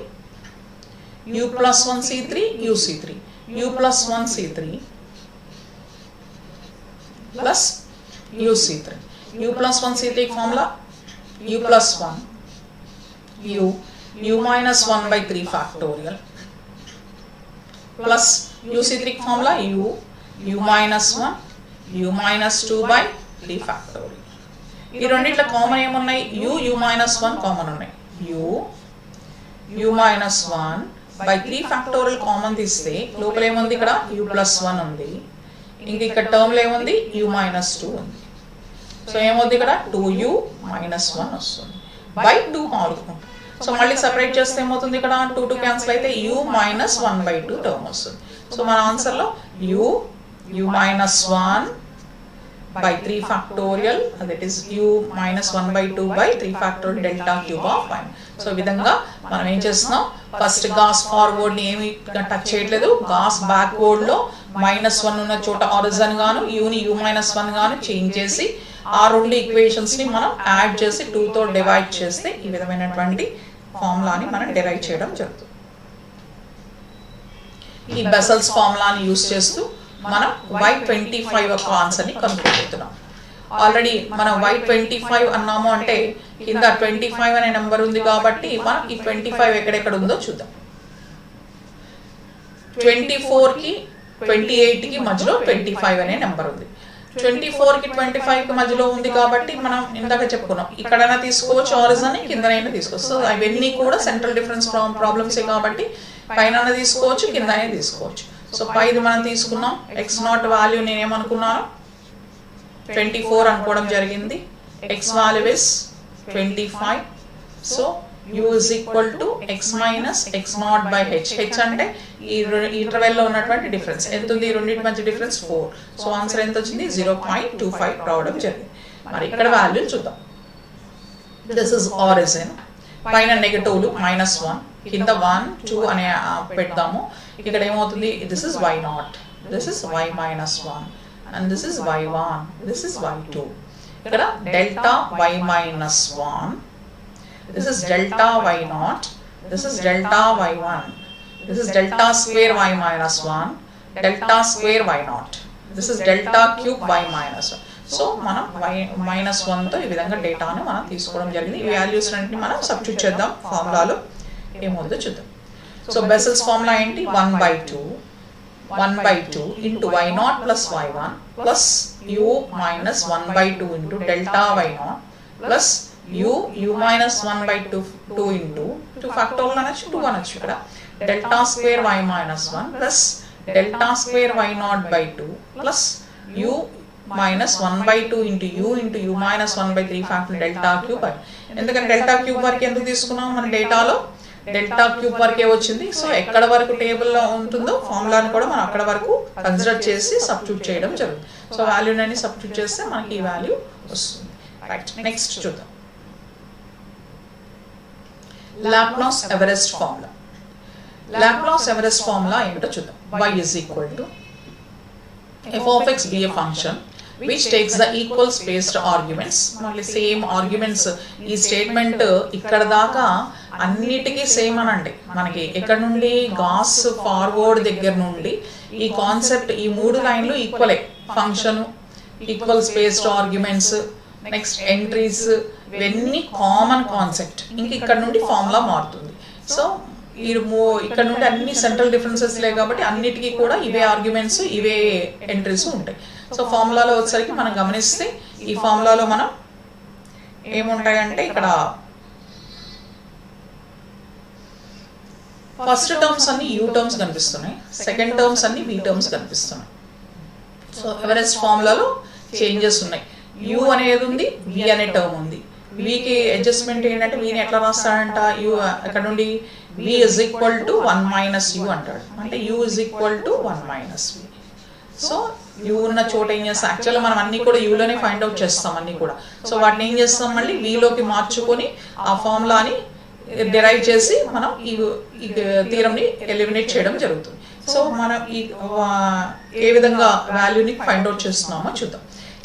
u plus 1 c3 uc3 u plus 1 c3 plus uc3 u plus 1 c3 formula u plus 1 u minus 1 by 3 factorial plus uc3 formula u minus 1 u minus 2 by 3 factorial. ఈ రెండిట్లో కామన్ ఏమున్నాయి u minus 1 కామన్ ఉన్నాయి u minus 1 by 3 factorial common తీస్తే లోపల ఏముంది ఇక్కడ u plus 1 ఉంది, ఇంక ఇక్కడ టర్మ్లో ఏముంది u minus 2 ఉంది. సో ఏమవుతుంది ఇక్కడ 2u minus 1 వస్తుంది బై 2 మారుకుంటాం. సో మళ్ళీ సపరేట్ చేస్తే ఏమవుతుంది ఇక్కడ 2 క్యాన్సిల్ అయితే u minus 1 by 2 టర్మ్ వస్తుంది. సో మన ఆన్సర్లో u minus 1 by 3 factorial that is u minus 1 by 2 by 3 factorial delta cube of 1. So ఈ విధంగా మనం ఏం చేస్తున్నాం ఫస్ట్ గాస్ ఫార్వర్డ్ ని ఏమి టచ్ చేయట్లేదు, గాస్ బ్యాక్వర్డ్ లో -1 ఉన్న చోట ఆరిజిన్ గాను ని u minus 1 గాను చేంజ్ చేసి ఆ రెండు ఈక్వేషన్స్ ని మనం యాడ్ చేసి 2తో డివైడ్ చేస్తే ఈ విధమైనటువంటి ఫార్ములాని మనం డిరైవ్ చేయడం జరుగుతుంది. ఈ బెసెల్స్ ఫార్ములాని యూస్ చేస్తూ మనం y25 యొక్క ఆన్సర్ ని కనుక్కోబోతున్నాం. ఆల్రెడీ మనం y25 అన్నాము అంటే కింద 25 అనే నెంబర్ ఉంది కాబట్టి మనం ఈ 25 ఎక్కడెక్కడ ఉందో చూద్దాం. 24 కి 28 కి మధ్యలో 25 అనే నెంబర్ ఉంది. 24 కి 25 కి మధ్యలో ఉంది కాబట్టి మనం ఇందాక చెప్పుకున్నాం ఇక్కడైనా తీసుకోవచ్చు ఆరిజిన్ కిందనైనా తీసుకోవచ్చు. సో అవన్నీ కూడా సెంట్రల్ డిఫరెన్స్ ప్రాబ్లమ్స్ కాబట్టి పైన తీసుకోవచ్చు కిందనే తీసుకోవచ్చు. సో పైది మనం తీసుకున్నాం x0 వాల్యూ నేనేమనుకున్నాను 24 అనుకోవడం జరిగింది, x value is 25. So u is equal to x minus x0 by h. h అంటే ఈ ఇంటర్వెల్ లో ఉన్నటువంటి డిఫరెన్స్ ఎంత ఉంది, ఈ రెండింటి మధ్య డిఫరెన్స్ 4. సో ఆన్సర్ ఎంత వచ్చింది 0.25 రావడం జరిగింది. మరి ఇక్కడ వాల్యూ చూద్దాం. దిస్ ఇస్ ఆరిజిన్, పైన నెగటివ్లు -1 కింద 1 2 అనే పెడతాము. ఇక్కడ ఏమవుతుంది this is y0, this is y minus 1 and this is y1, this is y2. ఇక్కడ delta y minus 1, this is delta y0, this is delta y1, this is delta square y minus 1, delta square y0, this is delta cube y minus 1. So మనం y minus 1 తో ఈ విధంగా డేటాను మనం తీసుకోవడం జరిగింది. ఈ వాల్యూస్ అన్నిటిని మనం సబ్స్టిట్యూట్ చేద్దాం ఫార్ములాలో ఏమవుతుందో చూద్దాం. సో బెసెల్స్ ఫార్ములా ఏంటి 1 by 2 into y0 plus y1 plus u minus 1 by 2 into delta y0 plus u minus 1 by 2 into 2 factorial అనొచ్చు 2 అనొచ్చు ఇక్కడ delta square y minus 1 plus delta square y0 by 2 plus u minus 1 by 2 into u minus 1 by 3 factorial delta cube. ఎందుకంటే డెల్టా క్యూబ్ వరకు ఎందుకు తీసుకున్నాం మన డేటాలో డెల్టా క్యూబ్ వరకే వచ్చింది. సో ఎక్కడ వరకు టేబుల్లో ఉంటుందో ఫార్ములాని కూడా మనం అక్కడ వరకు కన్సిడర్ చేసి సబ్స్టిట్యూట్ చేయడం జరుగుతుంది. సో వాల్యూని సబ్స్టిట్యూట్ చేస్తే మనకి ఈ వాల్యూ వస్తుంది. రైట్, నెక్స్ట్ చూద్దాం. లాప్లాస్ ఎవరెస్ట్ ఫార్ములా. లాప్లాస్ ఎవరెస్ట్ ఫార్ములా ఏమిటో చూద్దాం. y is equal to f of x be a function which takes the equal spaced arguments. మళ్ళీ సేమ్ ఆర్గ్యుమెంట్స్ ఈ స్టేట్మెంట్ ఇక్కడ దాకా అన్నిటికీ సేమ్ అనండి. మనకి ఎక్కడ నుండి గాస్ ఫార్వర్డ్ దగ్గర నుండి ఈ కాన్సెప్ట్ ఈ 3 లైన్లు ఈక్వలే. Function, equal spaced arguments, next entries, ఇవన్నీ కామన్ కాన్సెప్ట్. ఇంక ఇక్కడ నుండి ఫార్ములా మారుతుంది. సో ఇక్కడ నుండి అన్ని సెంట్రల్ డిఫరెన్సెస్ లే కాబట్టి అన్నిటికీ కూడా ఇవే ఆర్గ్యుమెంట్స్, ఇవే ఎంట్రీస్ ఉంటాయి. సో ఫార్ములాలో వచ్చేసరికి మనం గమనిస్తే ఈ ఫార్ములాలో మనం ఏముంటాయంటే ఇక్కడ ఫస్ట్ టర్మ్స్ అన్ని యూ టర్మ్స్ కనిపిస్తున్నాయి, సెకండ్ టర్మ్స్ అన్ని వి టర్మ్స్ కనిపిస్తున్నాయి. సో ఎవరెస్ట్ ఫార్ములాలో చేంజెస్ ఉన్నాయి. యూ అనేది ఉంది, వి అనే టర్మ్ ఉంది. వికి అడ్జస్ట్మెంట్ ఏంటంటే వీని ఎట్లా రాస్తాడంట, యూ అక్కడ నుండి v is equal to 1 minus u అంటాడు. అంటే u is equal to 1 minus v. So u ఉన్న చోట ఏం చేస్తాం, యాక్చువల్గా మనం అన్ని కూడా u లోనే ఫైండ్ అవుట్ చేస్తాం అన్ని కూడా. సో వాటిని ఏం చేస్తాం, మళ్ళీ v లోకి మార్చుకొని ఆ ఫార్ములాని డిరైవ్ చేసి మనం ఈ థీరంని ఎలిమినేట్ చేయడం జరుగుతుంది. సో మనం ఏ విధంగా వాల్యూని ఫైండ్ అవుట్ చేస్తున్నామో చూద్దాం.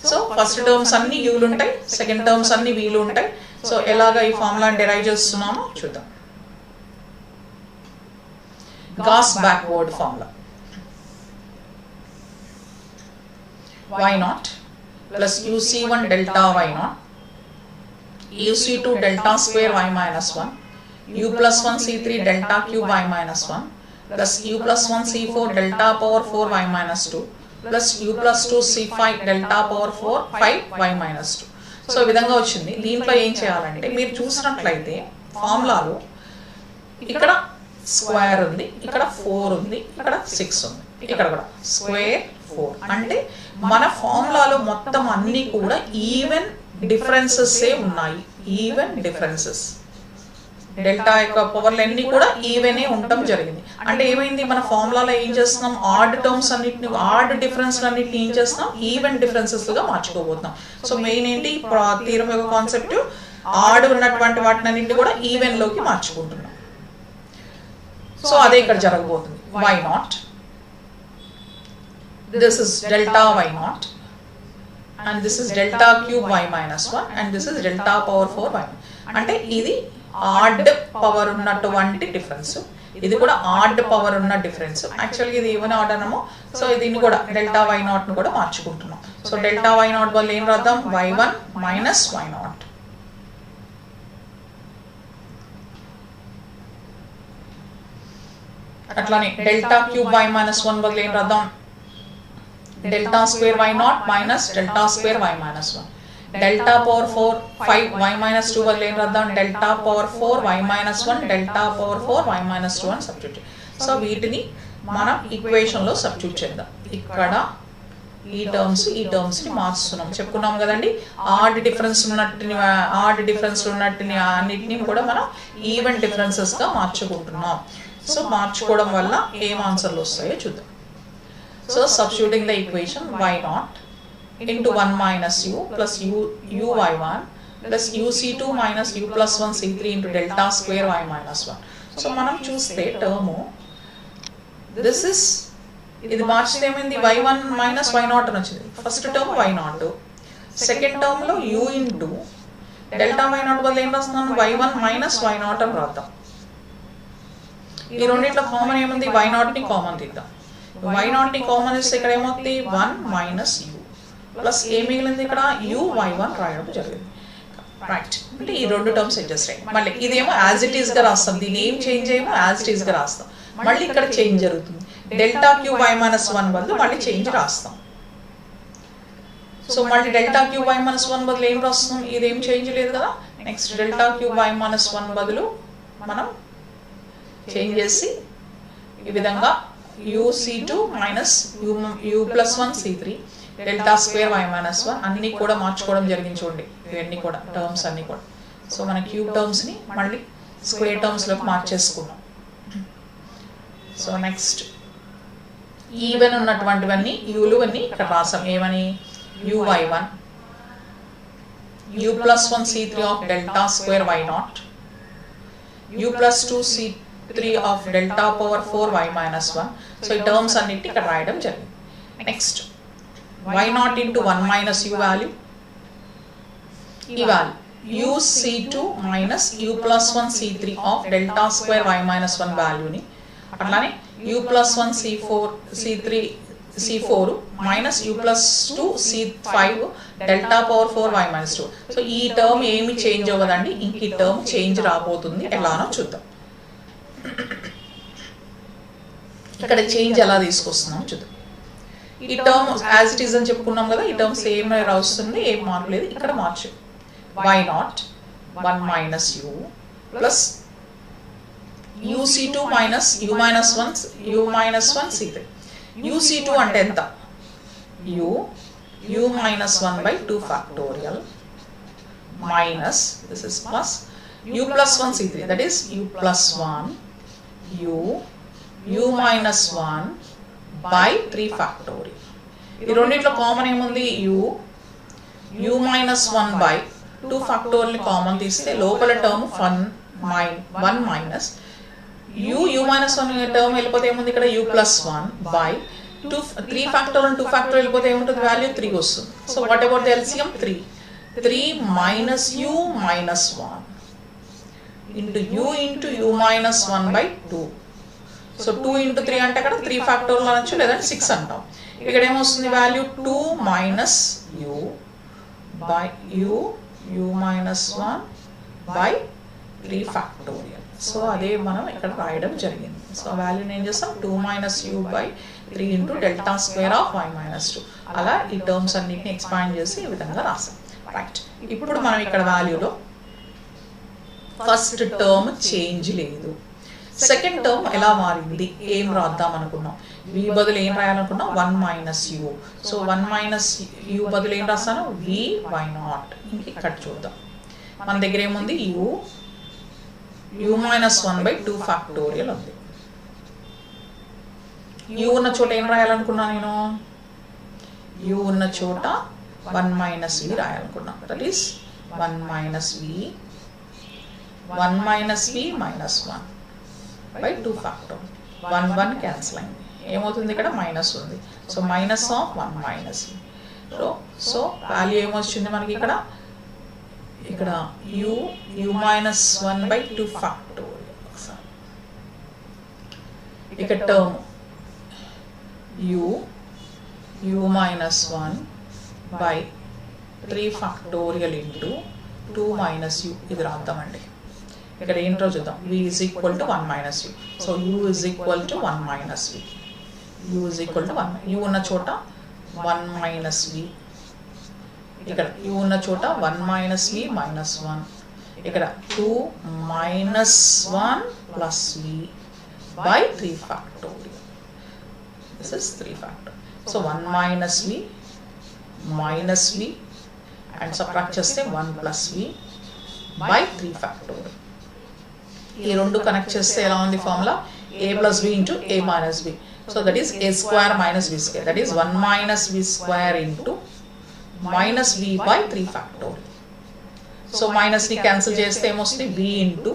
సో ఫస్ట్ టర్మ్స్ అన్ని యూలు ఉంటాయి, సెకండ్ టర్మ్స్ అన్ని వీలు ఉంటాయి. సో ఎలాగా ఈ ఫార్ములాని డిరైవ్ చేస్తున్నామో చూద్దాం. Gauss backward formula. y0 plus uc1 delta y0 uc2 delta square y minus 1 u plus 1 c3 delta cube y minus 1 plus u plus 1 c4 delta power 4 y minus 2 plus u plus 2 c5 delta power 4 5 y minus 2. So ఈ విధంగా వచ్చింది. దీంట్లో ఏం చేయాలంటే మీరు చూసినట్లయితే ఫార్ములాలో ఇక్కడ స్క్వేర్ ఉంది, ఇక్కడ 4 ఉంది, ఇక్కడ 6 ఉంది, ఇక్కడ కూడా స్క్వేర్ 4. అంటే మన ఫార్ములాలో మొత్తం అన్ని కూడా ఈవెన్ డిఫరెన్సెస్ ఉన్నాయి. ఈవెన్ డిఫరెన్సెస్ డెల్టా యొక్క పవర్లు అన్ని కూడా ఈవెనే ఉండటం జరిగింది. అంటే ఏమైంది, మన ఫార్ములాలో ఏం చేస్తున్నాం, ఆడ్ టర్మ్స్ అన్నిటిని, ఆడ్ డిఫరెన్స్ అన్నిటిని ఏం చేస్తున్నాం, ఈవెన్ డిఫరెన్సెస్ గా మార్చుకోబోతున్నాం. సో మెయిన్ ఏంటి, థీరం యొక్క కాన్సెప్ట్ ఆడ్ ఉన్నటువంటి వాటిని అన్నింటినీ కూడా ఈవెన్ లోకి మార్చుకుంటున్నాం. సో అదే ఇక్కడ జరగబోతుంది. y0, this is delta y0 and this is delta cube y minus 1 and this is delta power 4 y. అంటే ఇది ఆడ్ పవర్ ఉన్నటువంటి డిఫరెన్స్, ఇది కూడా ఆడ్ పవర్ ఉన్న డిఫరెన్స్. యాక్చువల్గా ఇది ఈవెన్ ఆడ్ అనము. సో దీన్ని కూడా డెల్టా y0 ను కూడా మార్చుకుంటున్నాం. సో డెల్టా y0 వల్ల ఏం రాద్దాం, y1 minus y0. అట్లానే డెల్టా క్యూబ్ y minus 1 బదులు ఏం రాద్దాం, delta square y0 minus delta square y minus 1. Delta power 4 5 y minus 2 బదులు ఏం రాద్దాం, delta power 4 y minus 1 delta power 4 y minus 2 అని సబ్స్టిట్యూట్. సో వీటిని మనం ఈక్వేషన్ లో సబ్స్టిట్యూట్ చేద్దాం. ఇక్కడ ఈ టర్మ్స్ ని మార్చుతున్నాం చెప్పుకున్నాం కదండి. ఆడ్ డిఫరెన్స్ ఉన్నట్టుని అన్నిటిని కూడా మనం ఈవెన్ డిఫరెన్సెస్ గా మార్చుకుంటున్నాం. సో మార్చుకోవడం వల్ల ఏం ఆన్సర్లు వస్తాయో చూద్దాం. So substituting the equation y0 into 1 minus u plus u y1 plus uc2 minus u plus 1 c3 into delta square y minus 1. So మనం చూస్తే టర్మ్ దిస్ ఇస్, ఇది మార్చితే ఏమైంది, y1 minus y0 అని వచ్చింది. First term y0, second term లో u ఇంటూ డెల్టా y0 వల్ల ఏం రాస్తున్నాను, y1 minus y0 అని రాద్దాం. ఈ రెండింటిలో కామన్ ఏముంది, y0 ని కామన్ తీద్దాం. y0 ని కామన్ ఇస్తే ఇక్కడ ఏమవుతుంది, 1 minus u ప్లస్ ఏ మిగిలింది, ఇక్కడ u y1 రాయడం జరిగింది. రైట్, అంటే ఈ రెండు టర్మ్స్ అడ్జస్ట్ అయ్యాయి. మళ్ళీ ఇదేమో యాజ్ ఇట్ ఈస్ గా రాస్తాం, దీన్ని ఏం చేంజ్ చేయమో యాజ్ ఇట్ ఈస్ గా రాస్తాం. మళ్ళీ ఇక్కడ చేంజ్ జరుగుతుంది, డెల్టా క్యూ y minus 1 బదులు మళ్ళీ చేంజ్ రాస్తాం. సో మళ్ళీ డెల్టా క్యూ y minus 1 బదులు ఏం రాస్తాం, ఇదేం చేంజ్ లేదు కదా. Next delta queue y minus 1 బదులు మనం చేంజ్ చేసి ఈ విధంగా uc2 minus u plus 1 c3 delta square y minus 1 అన్ని కూడా మార్చుకోవడం జరిగింది. చూడండి ఇవన్నీ కూడా టర్మ్స్ అన్ని కూడా. సో మన క్యూబ్ టర్మ్స్ని మళ్ళీ స్క్వేర్ టర్మ్స్లోకి మార్చేసుకున్నాం. సో నెక్స్ట్ ఈవెన్ ఉన్నటువంటివన్నీ యూలువన్నీ ఇక్కడ రాసాం. ఏమని uy1 u plus 1 c3 of delta square y0 u plus 2 c3 of delta power 4 y minus 1. So ఈ టర్మ్స్ అన్నిటి ఇక్కడ రాయడం జరిగింది. Next y0 into 1 minus u value, ఈ value uc2 minus u plus 1 c3 of delta square y minus 1 వాల్యూని, అట్లానే u plus 1 c4 minus u plus 2 c5 delta power 4 y minus 2. So ఈ టర్మ్ ఏమి చేంజ్ అవ్వదండి, ఇంక ఈ టర్మ్ చేంజ్ రాబోతుంది. ఎలానో చూద్దాం. ఇక్కడ చేంజ్ ఎలా తీసుకొస్తున్నాం చూద్దాం. ఈ టర్మ్ యాజ్ ఇట్ ఈస్ అని చెప్పుకున్నాం కదా, ఈ టర్మ్ సేమ్ వస్తుంది, ఏం మార్పు లేదు. ఇక్కడ మార్చు y0 1 minus u plus uc2 minus u minus 1 c3. uc2 అంటే ఎంత, u minus 1 by 2 factorial minus, this is plus u plus 1 c3, that is u plus 1 u minus 1 by 3 factorial. ఈ రెండిట్లో కామన్ ఏముంది, u minus 1 by 2 factorial ని కామన్ తీస్తే లోపల term 1 minus u minus 1 term వెళ్ళిపోతే ఏముంది ఇక్కడ u plus 1 by 3 factorial 2 factorial వెళ్ళిపోతే ఏముంటుంది, వాల్యూ 3 వస్తుంది. So what about the LCM 3 minus u minus 1 into u minus 1 by 2. So 2 into 3 అంటే అక్కడ 3 factorial అనొచ్చు, లేదంటే 6 అంటాం. ఇక్కడ ఏమొస్తుంది value 2 minus u by u minus 1 by 3 factorial. So అదే మనం ఇక్కడ రాయడం జరిగింది. సో వాల్యూని ఏం చేస్తాం, 2 minus u by 3 into delta square of y minus 2. అలా ఈ టర్మ్స్ అన్నిటిని ఎక్స్పాండ్ చేసి ఈ విధంగా రాసాం. రైట్, ఇప్పుడు మనం ఇక్కడ వాల్యూలో ఫస్ట్ టర్మ్ చేంజ్ లేదు. సెకండ్ టర్మ్ ఎలా మారింది, ఏం రాద్దాం అనుకున్నాం, v బదులు ఏం రాయాలనుకున్నాం 1 minus u. So 1 minus u బదులు ఏం రాస్తాను, vy0. ఇంక ఇక్కడ చూద్దాం, మన దగ్గర ఏముంది u minus 1 by 2 factorial ఉంది. u ఉన్న చోట ఏం రాయాలనుకున్నా నేను, u ఉన్న చోట 1 minus v రాయాలనుకున్నా. That is 1 minus v minus 1 by 2 factorial. 1 cancel అయింది, ఏమవుతుంది ఇక్కడ మైనస్ ఉంది. So minus of 1 minus v. So value ఏమొచ్చింది మనకి ఇక్కడ u minus 1 by 2 factorial. ఇక్కడ term u minus 1 by 3 factorial into 2 minus u. ఇది రాద్దామండి. ఇక్కడ ఏంటో చూద్దాం, v is equal to 1 minus u. So u is equal to 1 minus v. u is equal to 1. u ఉన్న చోట 1 minus v. ఇక్కడ u ఉన్న చోట 1 minus v minus 1. ఇక్కడ 2 minus 1 plus v by 3 factorial. This is 3 factorial. So 1 minus v and subtract చేస్తే 1 plus v by 3 factorial. ఈ రెండు కనెక్ట్ చేస్తే ఎలా ఉంది formula, a plus v into a minus v. So that is a square minus v square. That is 1 minus v square into minus v by 3 factorial. So minus ని క్యాన్సిల్ చేస్తే ఏమొస్తుంది, v into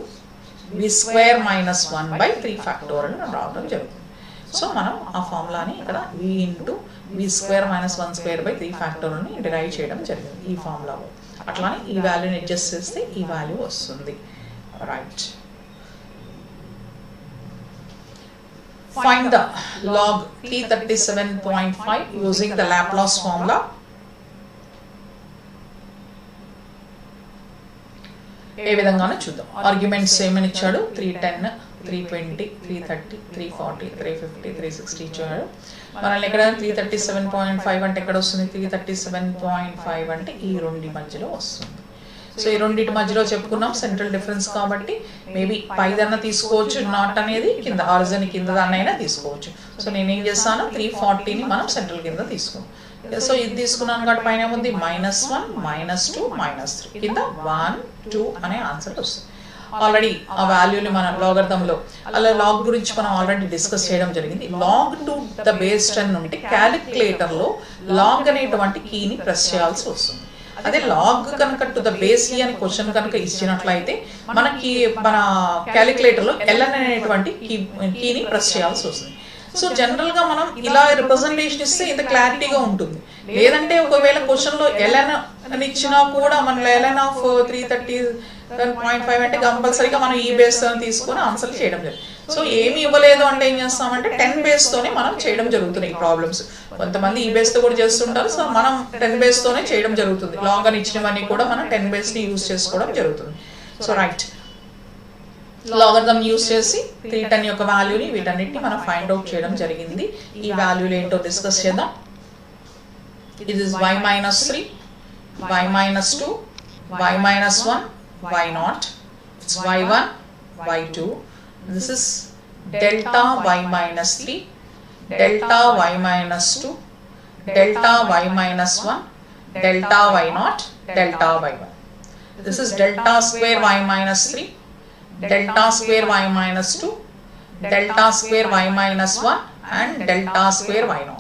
v square minus 1 by 3 factorial అని రావడం జరుగుతుంది. సో మనం ఆ ఫార్ములాని ఇక్కడ v into v square minus 1 square by 3 factorial ని డిరైవ్ చేయడం జరిగింది ఈ ఫార్ములాలో. అట్లానే ఈ వాల్యూని అడ్జస్ట్ చేస్తే ఈ వాల్యూ వస్తుంది. Right, find the log t37.5 using the Laplace formula. ఏ విధంగానో చూద్దాం. ఆర్గ్యుమెంట్స్ ఏమని ఇచ్చాడు, 310 320 330 340 350 360 ఇచ్చాడు. మనల్ని ఎక్కడ 337.5 అంటే ఎక్కడ వస్తుంది, 337.5 అంటే ఈ రెండి మధ్యలో వస్తుంది. సో ఈ రెండింటి మధ్యలో చెప్పుకున్నాం సెంట్రల్ డిఫరెన్స్ కాబట్టి మేబీ పైదన్నా తీసుకోవచ్చు, నాట్ అనేది కింద ఆరిజిన్ కింద దాన్నైనా తీసుకోవచ్చు. సో నేను ఏం చేస్తాను, 340ని మనం సెంట్రల్ కింద తీసుకున్నాం. సో ఇది తీసుకున్నాను కాబట్టి పైన ఏముంది -1 -2 -3 కింద 1 2 అనే ఆన్సర్ వస్తుంది. ఆల్రెడీ ఆ వాల్యూని మన లాగరిథంలో అలా లాగ్ గురించి మనం ఆల్రెడీ డిస్కస్ చేయడం జరిగింది. లాగ్ టు ద బేస్ 10 ఉంటే క్యాలిక్యులేటర్లో లాగ్ అనేటువంటి కీని ప్రెస్ చేయాల్సి వస్తుంది. అదే లాగ్ కనుక టు ద బేస్ అని క్వశ్చన్ కనుక ఇచ్చినట్లయితే మనకి మన క్యాలిక్యులేటర్లో ln అనేటువంటి కీని ప్రెస్ చేయాల్సి వస్తుంది. సో జనరల్గా మనం ఇలా రిప్రజెంటేషన్ ఇస్తే ఇంత క్లారిటీగా ఉంటుంది. లేదంటే ఒకవేళ క్వశ్చన్లో ln అని ఇచ్చినా కూడా మన ln ఆఫ్ 330.5 అంటే కంపల్సరీగా మనం ఈ బేస్ తీసుకొని ఆన్సర్ చేయడం జరుగుతుంది. సో ఏమి ఇవ్వలేదు అంటే ఏం చేస్తామంటే 10 బేస్తోనే మనం చేయడం జరుగుతుంది ఈ ప్రాబ్లమ్స్. కొంతమంది ఈ బేస్తో కూడా చేస్తుంటారు. సో మనం 10 బేస్తోనే చేయడం జరుగుతుంది. లాగ్ అని ఇచ్చినవన్నీ కూడా మనం 10 బేస్ని యూజ్ చేసుకోవడం జరుగుతుంది. సో రైట్, లాగరిథం యూజ్ చేసి 310 యొక్క వాల్యూని వీటన్నిటిని మనం ఫైండ్ అవుట్ చేయడం జరిగింది. ఈ వాల్యూలు ఏంటో డిస్కస్ చేద్దాం. ఇది y -3, y -2, y -1, y0, it's y1, y2. This is delta y -3, delta y -2, delta y -1, delta y0, delta y1. This is delta square y -3, delta square y -2, delta square y -1 and delta square y0.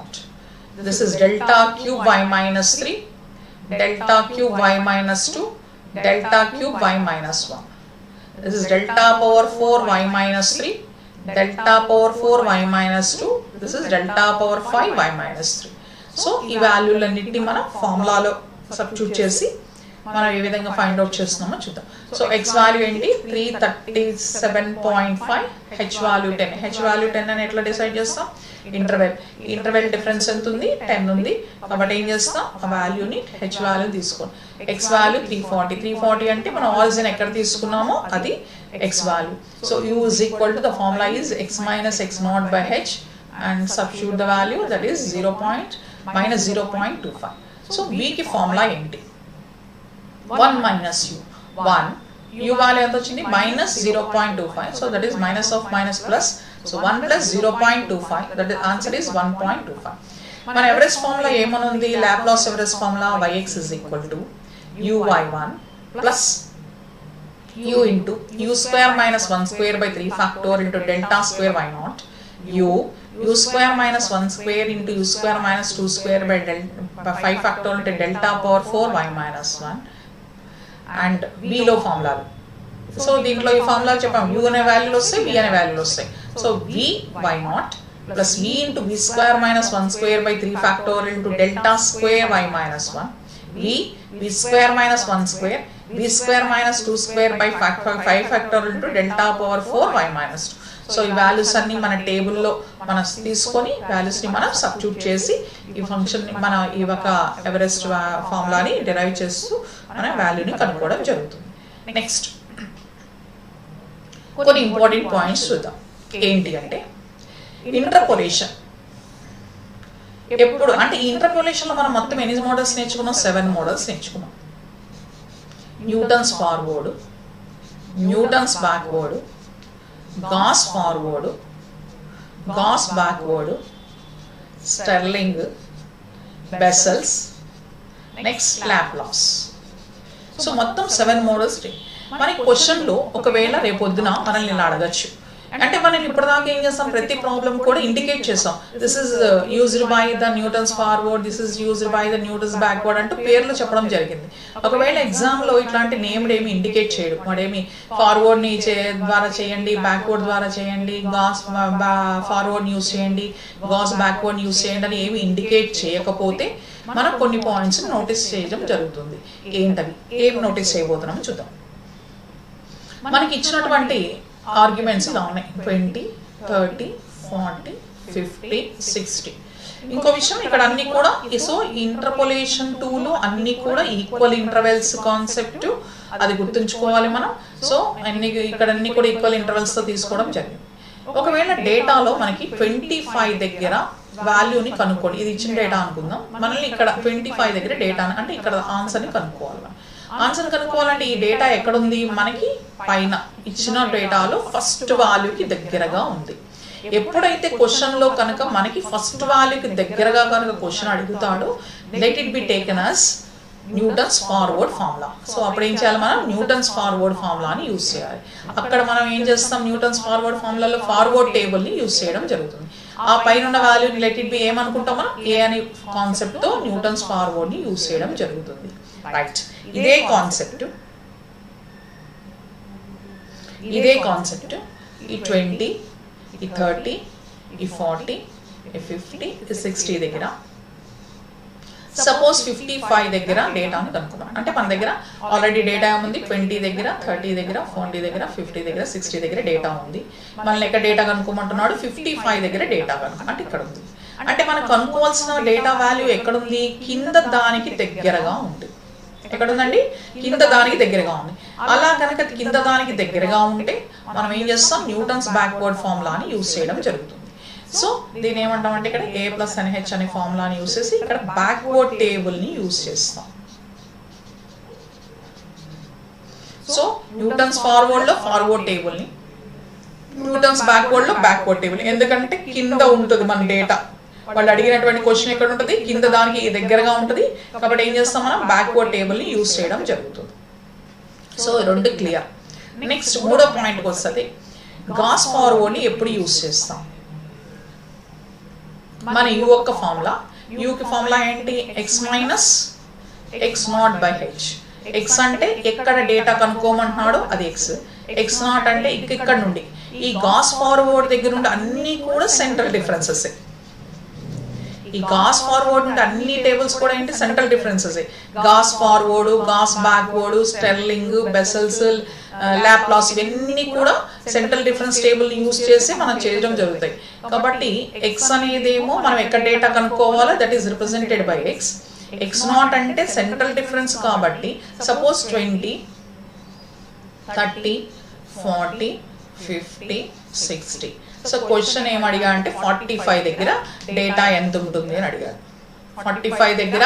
This is delta cube y -3, delta cube y -2, delta cube y -1. This is delta power 4 y -3, delta power 4 y -2. This is delta power 5 y -3. So ఈ వాల్యూలన్నిటిని మనం ఫార్ములాలో సబ్స్టిట్యూట్ చేసి మనం ఏ విధంగా ఫైండ్ అవుట్ చేస్తున్నామో చూద్దాం. సో x వాల్యూ ఏంటి 337.5, h వాల్యూ 10. h వాల్యూ 10 అని ఎట్లా డిసైడ్ చేస్తాం? ఇంటర్వెల్ డిఫరెన్స్ ఎంత ఉంది? 10 ఉంది. కాబట్టి ఏం చేస్తాం? ఆ వాల్యూని h వాల్యూ తీసుకోండి. x వాల్యూ 340 అంటే మనం ఆరిజిన్ ఎక్కడ తీసుకున్నామో అది x value. So u is equal to the formula is x minus x0 by h and substitute the value, that is minus 0.25. So v కి ఫార్ములా ఏంటి? 1 minus u. 1 u value ఎంత వచ్చింది? -0.25. So that is minus of minus plus. So 1 plus 0.25. That is answer is 1.25. మన ఎవరెస్ట్ ఫార్ములా ఏమనుంది? లాప్లాస్ ఎవరెస్ట్ formula yx is equal to uy1 plus u into u square minus 1 square by 3 factor into delta square y0 u square minus 1 square into u square minus 2 square by 5 factor into delta power 4 y minus 1 and v లో ఫార్ములాలు. సో దీంట్లో ఈ ఫార్ములాలు చెప్పాము. u అనే వాల్యూలు వస్తాయి, v అనే వాల్యూలు వస్తాయి. So v y0 plus v into v square minus 1 square by 3 factor into delta square y minus 1 v square minus 1 square v square minus 2 square by 5 factor into delta power 4 y minus 2. So ఈ వాల్యూస్ అన్ని మన టేబుల్లో మనం తీసుకొని వాల్యూస్ని మనం సబ్స్టిట్యూట్ చేసి ఈ ఫంక్షన్ మన ఈ ఒక ఎవరెస్ట్ ఫార్ములాని డిరైవ్ చేస్తూ మన వాల్యూని కనుక్కోవడం జరుగుతుంది. నెక్స్ట్ కొన్ని ఇంపార్టెంట్ పాయింట్స్ చూద్దాం. ఏంటి అంటే ఇంటర్పోలేషన్. ఎప్పుడు అంటే ఈ ఇంటర్పోలేషన్లో మనం మొత్తం ఎన్ని మోడల్స్ నేర్చుకున్నాం? 7 మోడల్స్ నేర్చుకున్నాం. Newton's forward, Newton's backward, Gauss forward, Gauss backward, Stirling, Bessel's, next Laplace. So మొత్తం 7 మోడల్స్. మరి క్వశ్చన్లో ఒకవేళ రేపొద్దున మనల్ని ఇలా అడగచ్చు. అంటే మనం ఇప్పటిదాకా ఏం చేస్తాం? ప్రతి ప్రాబ్లం కూడా ఇండికేట్ చేస్తాం. This is used by the Newton's forward, this is used by the Newton's backward అంటూ పేర్లు చెప్పడం జరిగింది. ఒకవేళ ఎగ్జామ్లో ఇట్లాంటి నేమ్డ్ ఏమి ఇండికేట్ చేయడు. వాడేమి ఫార్వర్డ్ని ద్వారా చేయండి, బ్యాక్వర్డ్ ద్వారా చేయండి, గాస్ ఫార్వర్డ్ యూజ్ చేయండి, గాస్ బ్యాక్వర్డ్ యూజ్ చేయండి అని ఏమి ఇండికేట్ చేయకపోతే మనం కొన్ని పాయింట్స్ నోటీస్ చేయడం జరుగుతుంది. ఏంటవి? ఏం నోటీస్ చేయబోతున్నామో చూద్దాం. మనకి ఇచ్చినటువంటి ఆర్గ్యుమెంట్స్ ఇలా ఉన్నాయి: 20, 30, 40, 50, 60. ఇంకో విషయం ఇక్కడ అన్ని కూడా సో ఇంటర్పోలేషన్ 2లో అన్ని కూడా ఈక్వల్ ఇంటర్వెల్స్ కాన్సెప్ట్ అది గుర్తుంచుకోవాలి మనం. సో ఇక్కడ అన్ని కూడా ఈక్వల్ ఇంటర్వెల్స్తో తీసుకోవడం జరిగింది. ఒకవేళ డేటాలో మనకి 25 దగ్గర వాల్యూని కనుక్కోండి. ఇది ఇచ్చిన డేటా అనుకుందాం. మనల్ని ఇక్కడ 25 దగ్గర డేటా అంటే ఇక్కడ ఆన్సర్ని కనుక్కోవాలి. ఆన్సర్ కనుక్కోవాలంటే ఈ డేటా ఎక్కడుంది? మనకి పైన ఇచ్చిన డేటాలో ఫస్ట్ వాల్యూకి దగ్గరగా ఉంది. ఎప్పుడైతే క్వశ్చన్లో కనుక మనకి ఫస్ట్ వాల్యూకి దగ్గరగా కనుక క్వశ్చన్ అడుగుతాడో let it be taken as Newton's forward formula. So అప్పుడు ఏం చేయాలి, మనం న్యూటన్స్ ఫార్వర్డ్ ఫార్ములాని యూజ్ చేయాలి. అక్కడ మనం ఏం చేస్తాం, న్యూటన్స్ ఫార్వర్డ్ ఫార్ములాలో ఫార్వర్డ్ టేబుల్ని యూజ్ చేయడం జరుగుతుంది. ఆ పైన ఉన్న వాల్యూని లెట్ ఇట్ బి ఏమనుకుంటాం మనం, ఏ అనే కాన్సెప్ట్తో న్యూటన్స్ ఫార్వర్డ్ని యూజ్ చేయడం జరుగుతుంది. రైట్, ఇదే కాన్సెప్ట్ ఈ 20, ఈ 30, ఈ 40, ఈ 50, ఈ 60 దగ్గర సపోజ్ 55 దగ్గర డేటాను కనుక్కున్నాం. అంటే మన దగ్గర ఆల్రెడీ డేటా ఉంది, 20 దగ్గర, 30 దగ్గర, 40 దగ్గర, 50 దగ్గర, 60 దగ్గర డేటా ఉంది. మనల్ని ఎక్కడ డేటా కనుక్కోమంటున్నాడు, 55 దగ్గర డేటా కనుక్కో అంటే ఇక్కడ ఉంది. అంటే మనం కనుక్కోవాల్సిన డేటా వాల్యూ ఎక్కడుంది, కింద దానికి దగ్గరగా ఉంది. ఎక్కడుందండి, కింద దానికి దగ్గరగా ఉంది. అలా కనుక కింద దానికి దగ్గరగా ఉంటే మనం ఏం చేస్తాం, న్యూటన్స్ బ్యాక్వర్డ్ ఫార్ములాని యూజ్ చేయడం జరుగుతుంది. సో దీని ఏమంటామంటే ఇక్కడ A + NH అనే ఫార్ములాని యూజ్ చేసి ఇక్కడ బ్యాక్వర్డ్ టేబుల్ని యూజ్ చేస్తాం. సో న్యూటన్స్ ఫార్వర్డ్లో ఫార్వర్డ్ టేబుల్ని, న్యూటన్స్ బ్యాక్వర్డ్లో బ్యాక్వర్డ్ టేబుల్. ఎందుకంటే కింద ఉంటుంది మన డేటా, వాళ్ళు అడిగినటువంటి క్వశ్చన్ ఎక్కడ ఉంటుంది, కింద దానికి దగ్గరగా ఉంటుంది. కాబట్టి ఏం చేస్తాం, మనం బ్యాక్వర్డ్ టేబుల్ని యూజ్ చేయడం జరుగుతుంది. సో రెండు క్లియర్. నెక్స్ట్ మూడో పాయింట్కి వస్తుంది, గాస్ ఫార్వర్డ్ని ఎప్పుడు యూజ్ చేస్తాం. మన యూ యొక్క ఫార్ములా, యూకి ఫార్ములా ఏంటి, x - x0/h. ఎక్స్ అంటే ఎక్కడ డేటా కనుక్కోమంటున్నాడో అది x0 అంటే ఇక్కడ నుండి ఈ గాస్ ఫార్వర్డ్ దగ్గర నుండి అన్ని కూడా సెంట్రల్ డిఫరెన్సెస్. ఈ గాస్ ఫార్వర్డ్ నుండి అన్ని టేబుల్స్ కూడా ఏంటి, central differences. Gauss forward, Gauss backward, Stirling, Bessel's, Laplace ఇవన్నీ కూడా సెంట్రల్ డిఫరెన్స్ టేబుల్ యూజ్ చేసి మనం చేయడం జరుగుతాయి. కాబట్టి ఎక్స్ అనేదేమో మనం ఎక్కడ డేటా కనుక్కోవాలో that is represented by x. x0 అంటే సెంట్రల్ డిఫరెన్స్ కాబట్టి సపోజ్ 20, 30, 40, 50, 60. సో క్వశ్చన్ ఏం అడిగా అంటే 45 దగ్గర డేటా ఎంత ఉంటుంది అని అడిగారు. 45 దగ్గర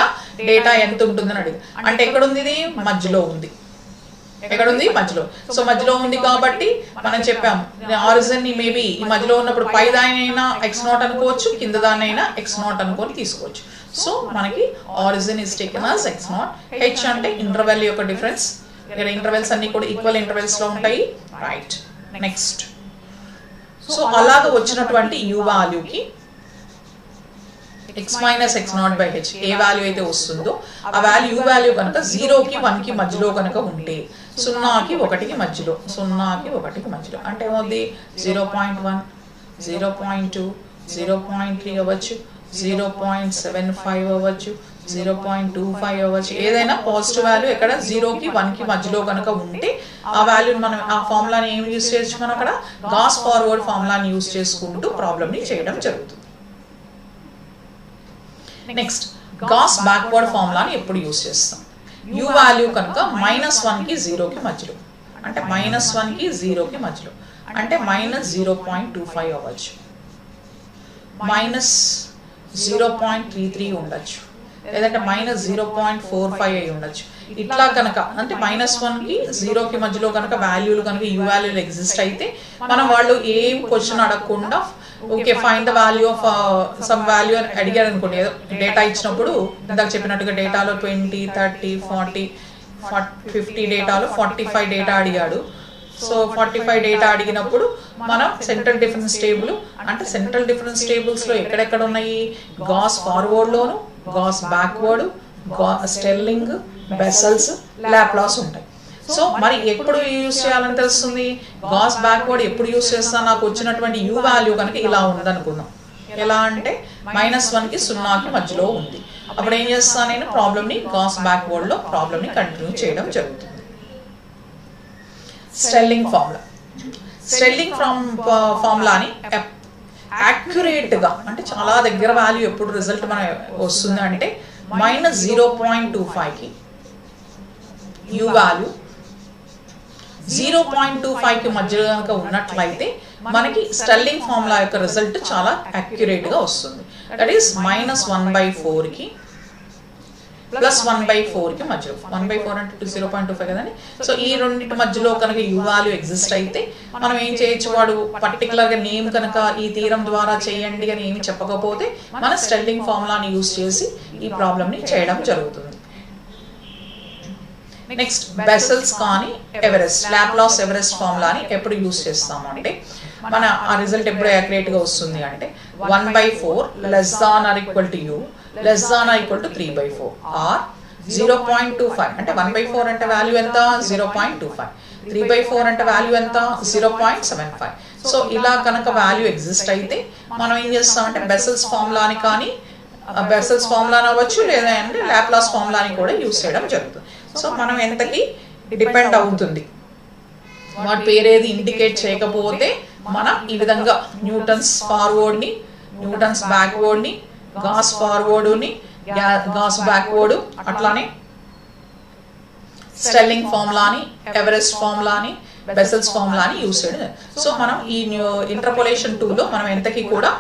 డేటా ఎంత ఉంటుంది అని అడిగారు. అంటే ఎక్కడుంది, ఇది మధ్యలో ఉంది. ఎక్కడుంది, మధ్యలో. సో మధ్యలో ఉంది కాబట్టి మనం చెప్పాము ఆరిజిన్ ని మేబీ ఈ మధ్యలో ఉన్నప్పుడు పై దానైనా x0 అనుకోవచ్చు, కింద దానైనా x0 అనుకొని తీసుకోవచ్చు. సో మనకి origin is taken as x0. h అంటే ఇంటర్వెల్ యొక్క డిఫరెన్స్. ఇక్కడ ఇంటర్వెల్స్ అన్ని కూడా ఈక్వల్ ఇంటర్వెల్స్ లో ఉంటాయి. Right, next. సో అలాగ వచ్చినటువంటి u వాల్యూకి x - x0/h ఏ వాల్యూ అయితే వస్తుందో ఆ వాల్యూ u వాల్యూ కనుక 0కి 1కి మధ్యలో కనుక ఉంటే, 0కి 1కి మధ్యలో, 0కి 1కి మధ్యలో అంటే ఏమవుద్ది, 0.1, 0.2, 0.3 అవ్వచ్చు, 0.75 అవ్వచ్చు, 0.25 అవ్వచ్చు. ఏదైనా పాజిటివ్ వాల్యూ ఎక్కడ 0కి 1కి మధ్యలో కనుక ఉంటే ఆ వాల్యూని మనం ఆ ఫార్ములాని ఏం యూజ్ చేయొచ్చు, మనం అక్కడ గాస్ ఫార్వర్డ్ ఫార్ములాని యూజ్ చేసుకుంటూ ప్రాబ్లమ్ని చేయడం జరుగుతుంది. నెక్స్ట్, గాస్ బ్యాక్వర్డ్ ఫార్ములాని ఎప్పుడు యూజ్ చేస్తాం, u వాల్యూ కనుక -1కి 0కి మధ్యలో అంటే -1కి 0కి మధ్యలో అంటే -0.25 అవ్వచ్చు, -0.33 ఉండొచ్చు, లేదంటే -0.45 అయి ఉండొచ్చు. ఇట్లా కనుక అంటే -1కి 0కి మధ్యలో కనుక వాల్యూలు కనుక u వాల్యూలు ఎగ్జిస్ట్ అయితే మనం వాళ్ళు ఏం క్వశ్చన్ అడగకుండా okay find the value of some value అని అడిగారు అనుకోండి. ఏదో డేటా ఇచ్చినప్పుడు ఇందాక చెప్పినట్టుగా డేటాలో 20, 30, 40, 50 డేటాలో 45 డేటా అడిగాడు. సో 45 డేటా అడిగినప్పుడు మనం సెంట్రల్ డిఫరెన్స్ టేబుల్ అంటే సెంట్రల్ డిఫరెన్స్ టేబుల్స్ లో ఎక్కడెక్కడ ఉన్నాయి, గాస్ ఫార్వర్డ్ లోను, gas backward, Stirling, Bessel's, Laplace ఉంటాయి. సో మరి ఎప్పుడు యూజ్ చేయాలని తెలుస్తుంది, గాస్ బ్యాక్వర్డ్ ఎప్పుడు యూజ్ చేస్తా, నాకు వచ్చినటువంటి u వాల్యూ కనుక ఇలా ఉందనుకుందాం. ఎలా అంటే -1కి 0కి మధ్యలో ఉంది. అప్పుడు ఏం చేస్తాను, నేను ప్రాబ్లమ్ని గాస్ బ్యాక్వర్డ్ లో ప్రాబ్లమ్ని కంటిన్యూ చేయడం జరుగుతుంది. స్టెర్లింగ్ ఫార్ములా, స్టెర్లింగ్ ఫార్ములాని యాక్యురేట్ గా అంటే చాలా దగ్గర వాల్యూ ఎప్పుడు రిజల్ట్ మన వస్తుంది అంటే -0.25కి u వాల్యూ 0.25కి మధ్యలో కనుక ఉన్నట్లయితే మనకి స్టెర్లింగ్ ఫార్ములా యొక్క రిజల్ట్ చాలా యాక్యురేట్ గా వస్తుంది. దట్ ఈస్ -1/4కి ప్లస్ 1/4కి మధ్యలో 1/4 అంటే 0.25 కదండి. సో ఈ రెండింటి మధ్యలో కనుక యూ వాల్యూ ఎగ్జిస్ట్ అయితే మనం ఏం చేయొచ్చు, వాడు పర్టికులర్గా నేమ్ కనుక ఈ థీరం ద్వారా చేయండి అని ఏమి చెప్పకపోతే మన స్టెల్లింగ్ ఫార్ములాని యూజ్ చేసి ఈ ప్రాబ్లమ్ని చేయడం జరుగుతుంది. నెక్స్ట్ బెసెల్స్ కానీ ఎవరెస్ట్, లాప్లాస్ ఎవరెస్ట్ ఫార్ములాని ఎప్పుడు యూజ్ చేస్తాము అంటే మన ఆ రిజల్ట్ ఎప్పుడు యాక్యురేట్గా వస్తుంది అంటే 1/4 less than or equal to u less than or equal to 3/4 or 0.25 అంటే 1/4 అంటే వాల్యూ ఎంత 0.25, 3/4 అంటే వాల్యూ ఎంత 0.75. సో ఇలా కనుక వాల్యూ ఎగ్జిస్ట్ అయితే మనం ఏం చేస్తామంటే బెసెల్స్ ఫార్ములాని కానీ బెసెల్స్ ఫార్ములాని అవ్వచ్చు లేదా అంటే లాప్లాస్ ఫార్ములాని కూడా యూజ్ చేయడం జరుగుతుంది. సో మనం ఎంతకి డిపెండ్ అవుతుంది, వాటి పేరేది ఇండికేట్ చేయకపోతే మనం ఈ విధంగా న్యూటన్స్ ఫార్వర్డ్ని, న్యూటన్స్ బ్యాక్వర్డ్ని, గాస్ ఫార్వర్డ్ని, గాస్ బ్యాక్వర్డ్, అట్లానే స్టెల్లింగ్ ఫార్ములాని, ఎవరెస్ట్ ఫార్ములాని, బెసెల్స్ ఫార్ములాని యూజ్ చేయడం. సో మనం ఈ ఇంటర్పోలేషన్ 2లో మనం ఎంతకి కూడా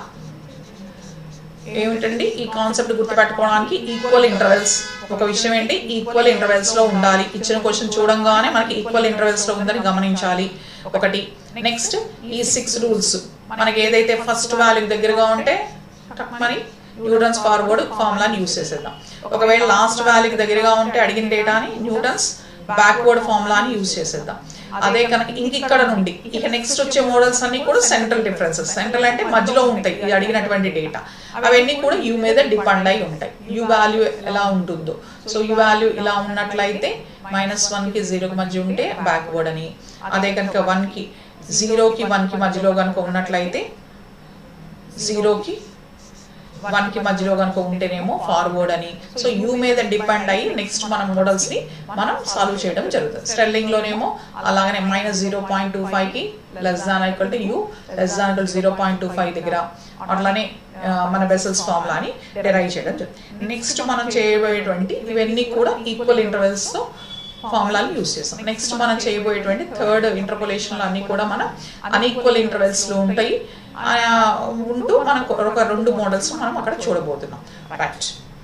ఏమిటండి ఈ కాన్సెప్ట్ గుర్తుపెట్టుకోవడానికి ఈక్వల్ ఇంటర్వెల్స్, ఒక విషయం ఏంటి ఈక్వల్ ఇంటర్వెల్స్ లో ఉండాలి. ఇచ్చిన క్వశ్చన్ చూడంగానే మనకి ఈక్వల్ ఇంటర్వెల్స్ లో ఉందని గమనించాలి ఒకటి. నెక్స్ట్ ఈ 6 రూల్స్ మనకి ఏదైతే ఫస్ట్ వాల్యూ దగ్గరగా ఉంటే మరి న్యూటన్స్ ఫార్వర్డ్ ఫార్ములాని యూజ్ చేసేద్దాం. ఒకవేళ లాస్ట్ వాల్యూకి దగ్గరగా ఉంటే అడిగిన డేటాని న్యూటన్స్ బ్యాక్వర్డ్ ఫార్ములాని యూజ్ చేసేద్దాం. అదే కనుక ఇక్కడ నుండి ఇక నెక్స్ట్ వచ్చే మోడల్స్ అన్ని కూడా సెంట్రల్ డిఫరెన్సెస్, సెంట్రల్ అంటే మధ్యలో ఉంటాయి ఇది అడిగినటువంటి డేటా, అవన్నీ కూడా యూ మీద డిపెండ్ అయి ఉంటాయి. యూ వాల్యూ ఎలా ఉంటుందో, సో యూ వాల్యూ ఇలా ఉన్నట్లయితే -1కి 0కి మధ్య ఉంటే బ్యాక్వర్డ్ అని, అదే కనుక 1కి 0కి 1కి మధ్యలో కనుక ఉన్నట్లయితే 0కి 1కి మధ్యలో కనుక ఉంటేనేమో ఫార్వర్డ్ అని. సో యూ మీద డిపెండ్ అయ్యి నెక్స్ట్ మన మోడల్స్ని మనం సాల్వ్ చేయడం జరుగుతుంది. స్టెల్లింగ్లోనేమో అలాగనే -0.25కి less than equal to u less than equal 0.25 దగ్గర అట్లానే మన బెసెల్స్ ఫార్ములాని డెరైవ్ చేయడం జరుగుతుంది. నెక్స్ట్ మనం చేయబోయేటువంటి ఇవన్నీ కూడా ఈక్వల్ ఇంటర్వెల్స్తో ఫార్ములాని యూజ్ చేస్తాం. నెక్స్ట్ మనం చేయబోయేటువంటి థర్డ్ ఇంటర్పోలేషన్లో అన్ని కూడా మనం అన్ఈక్వల్ ఇంటర్వెల్స్లో ఉంటాయి ఉంటూ మనకు ఒక 2 మోడల్స్ మనం అక్కడ చూడబోతున్నాం. రైట్.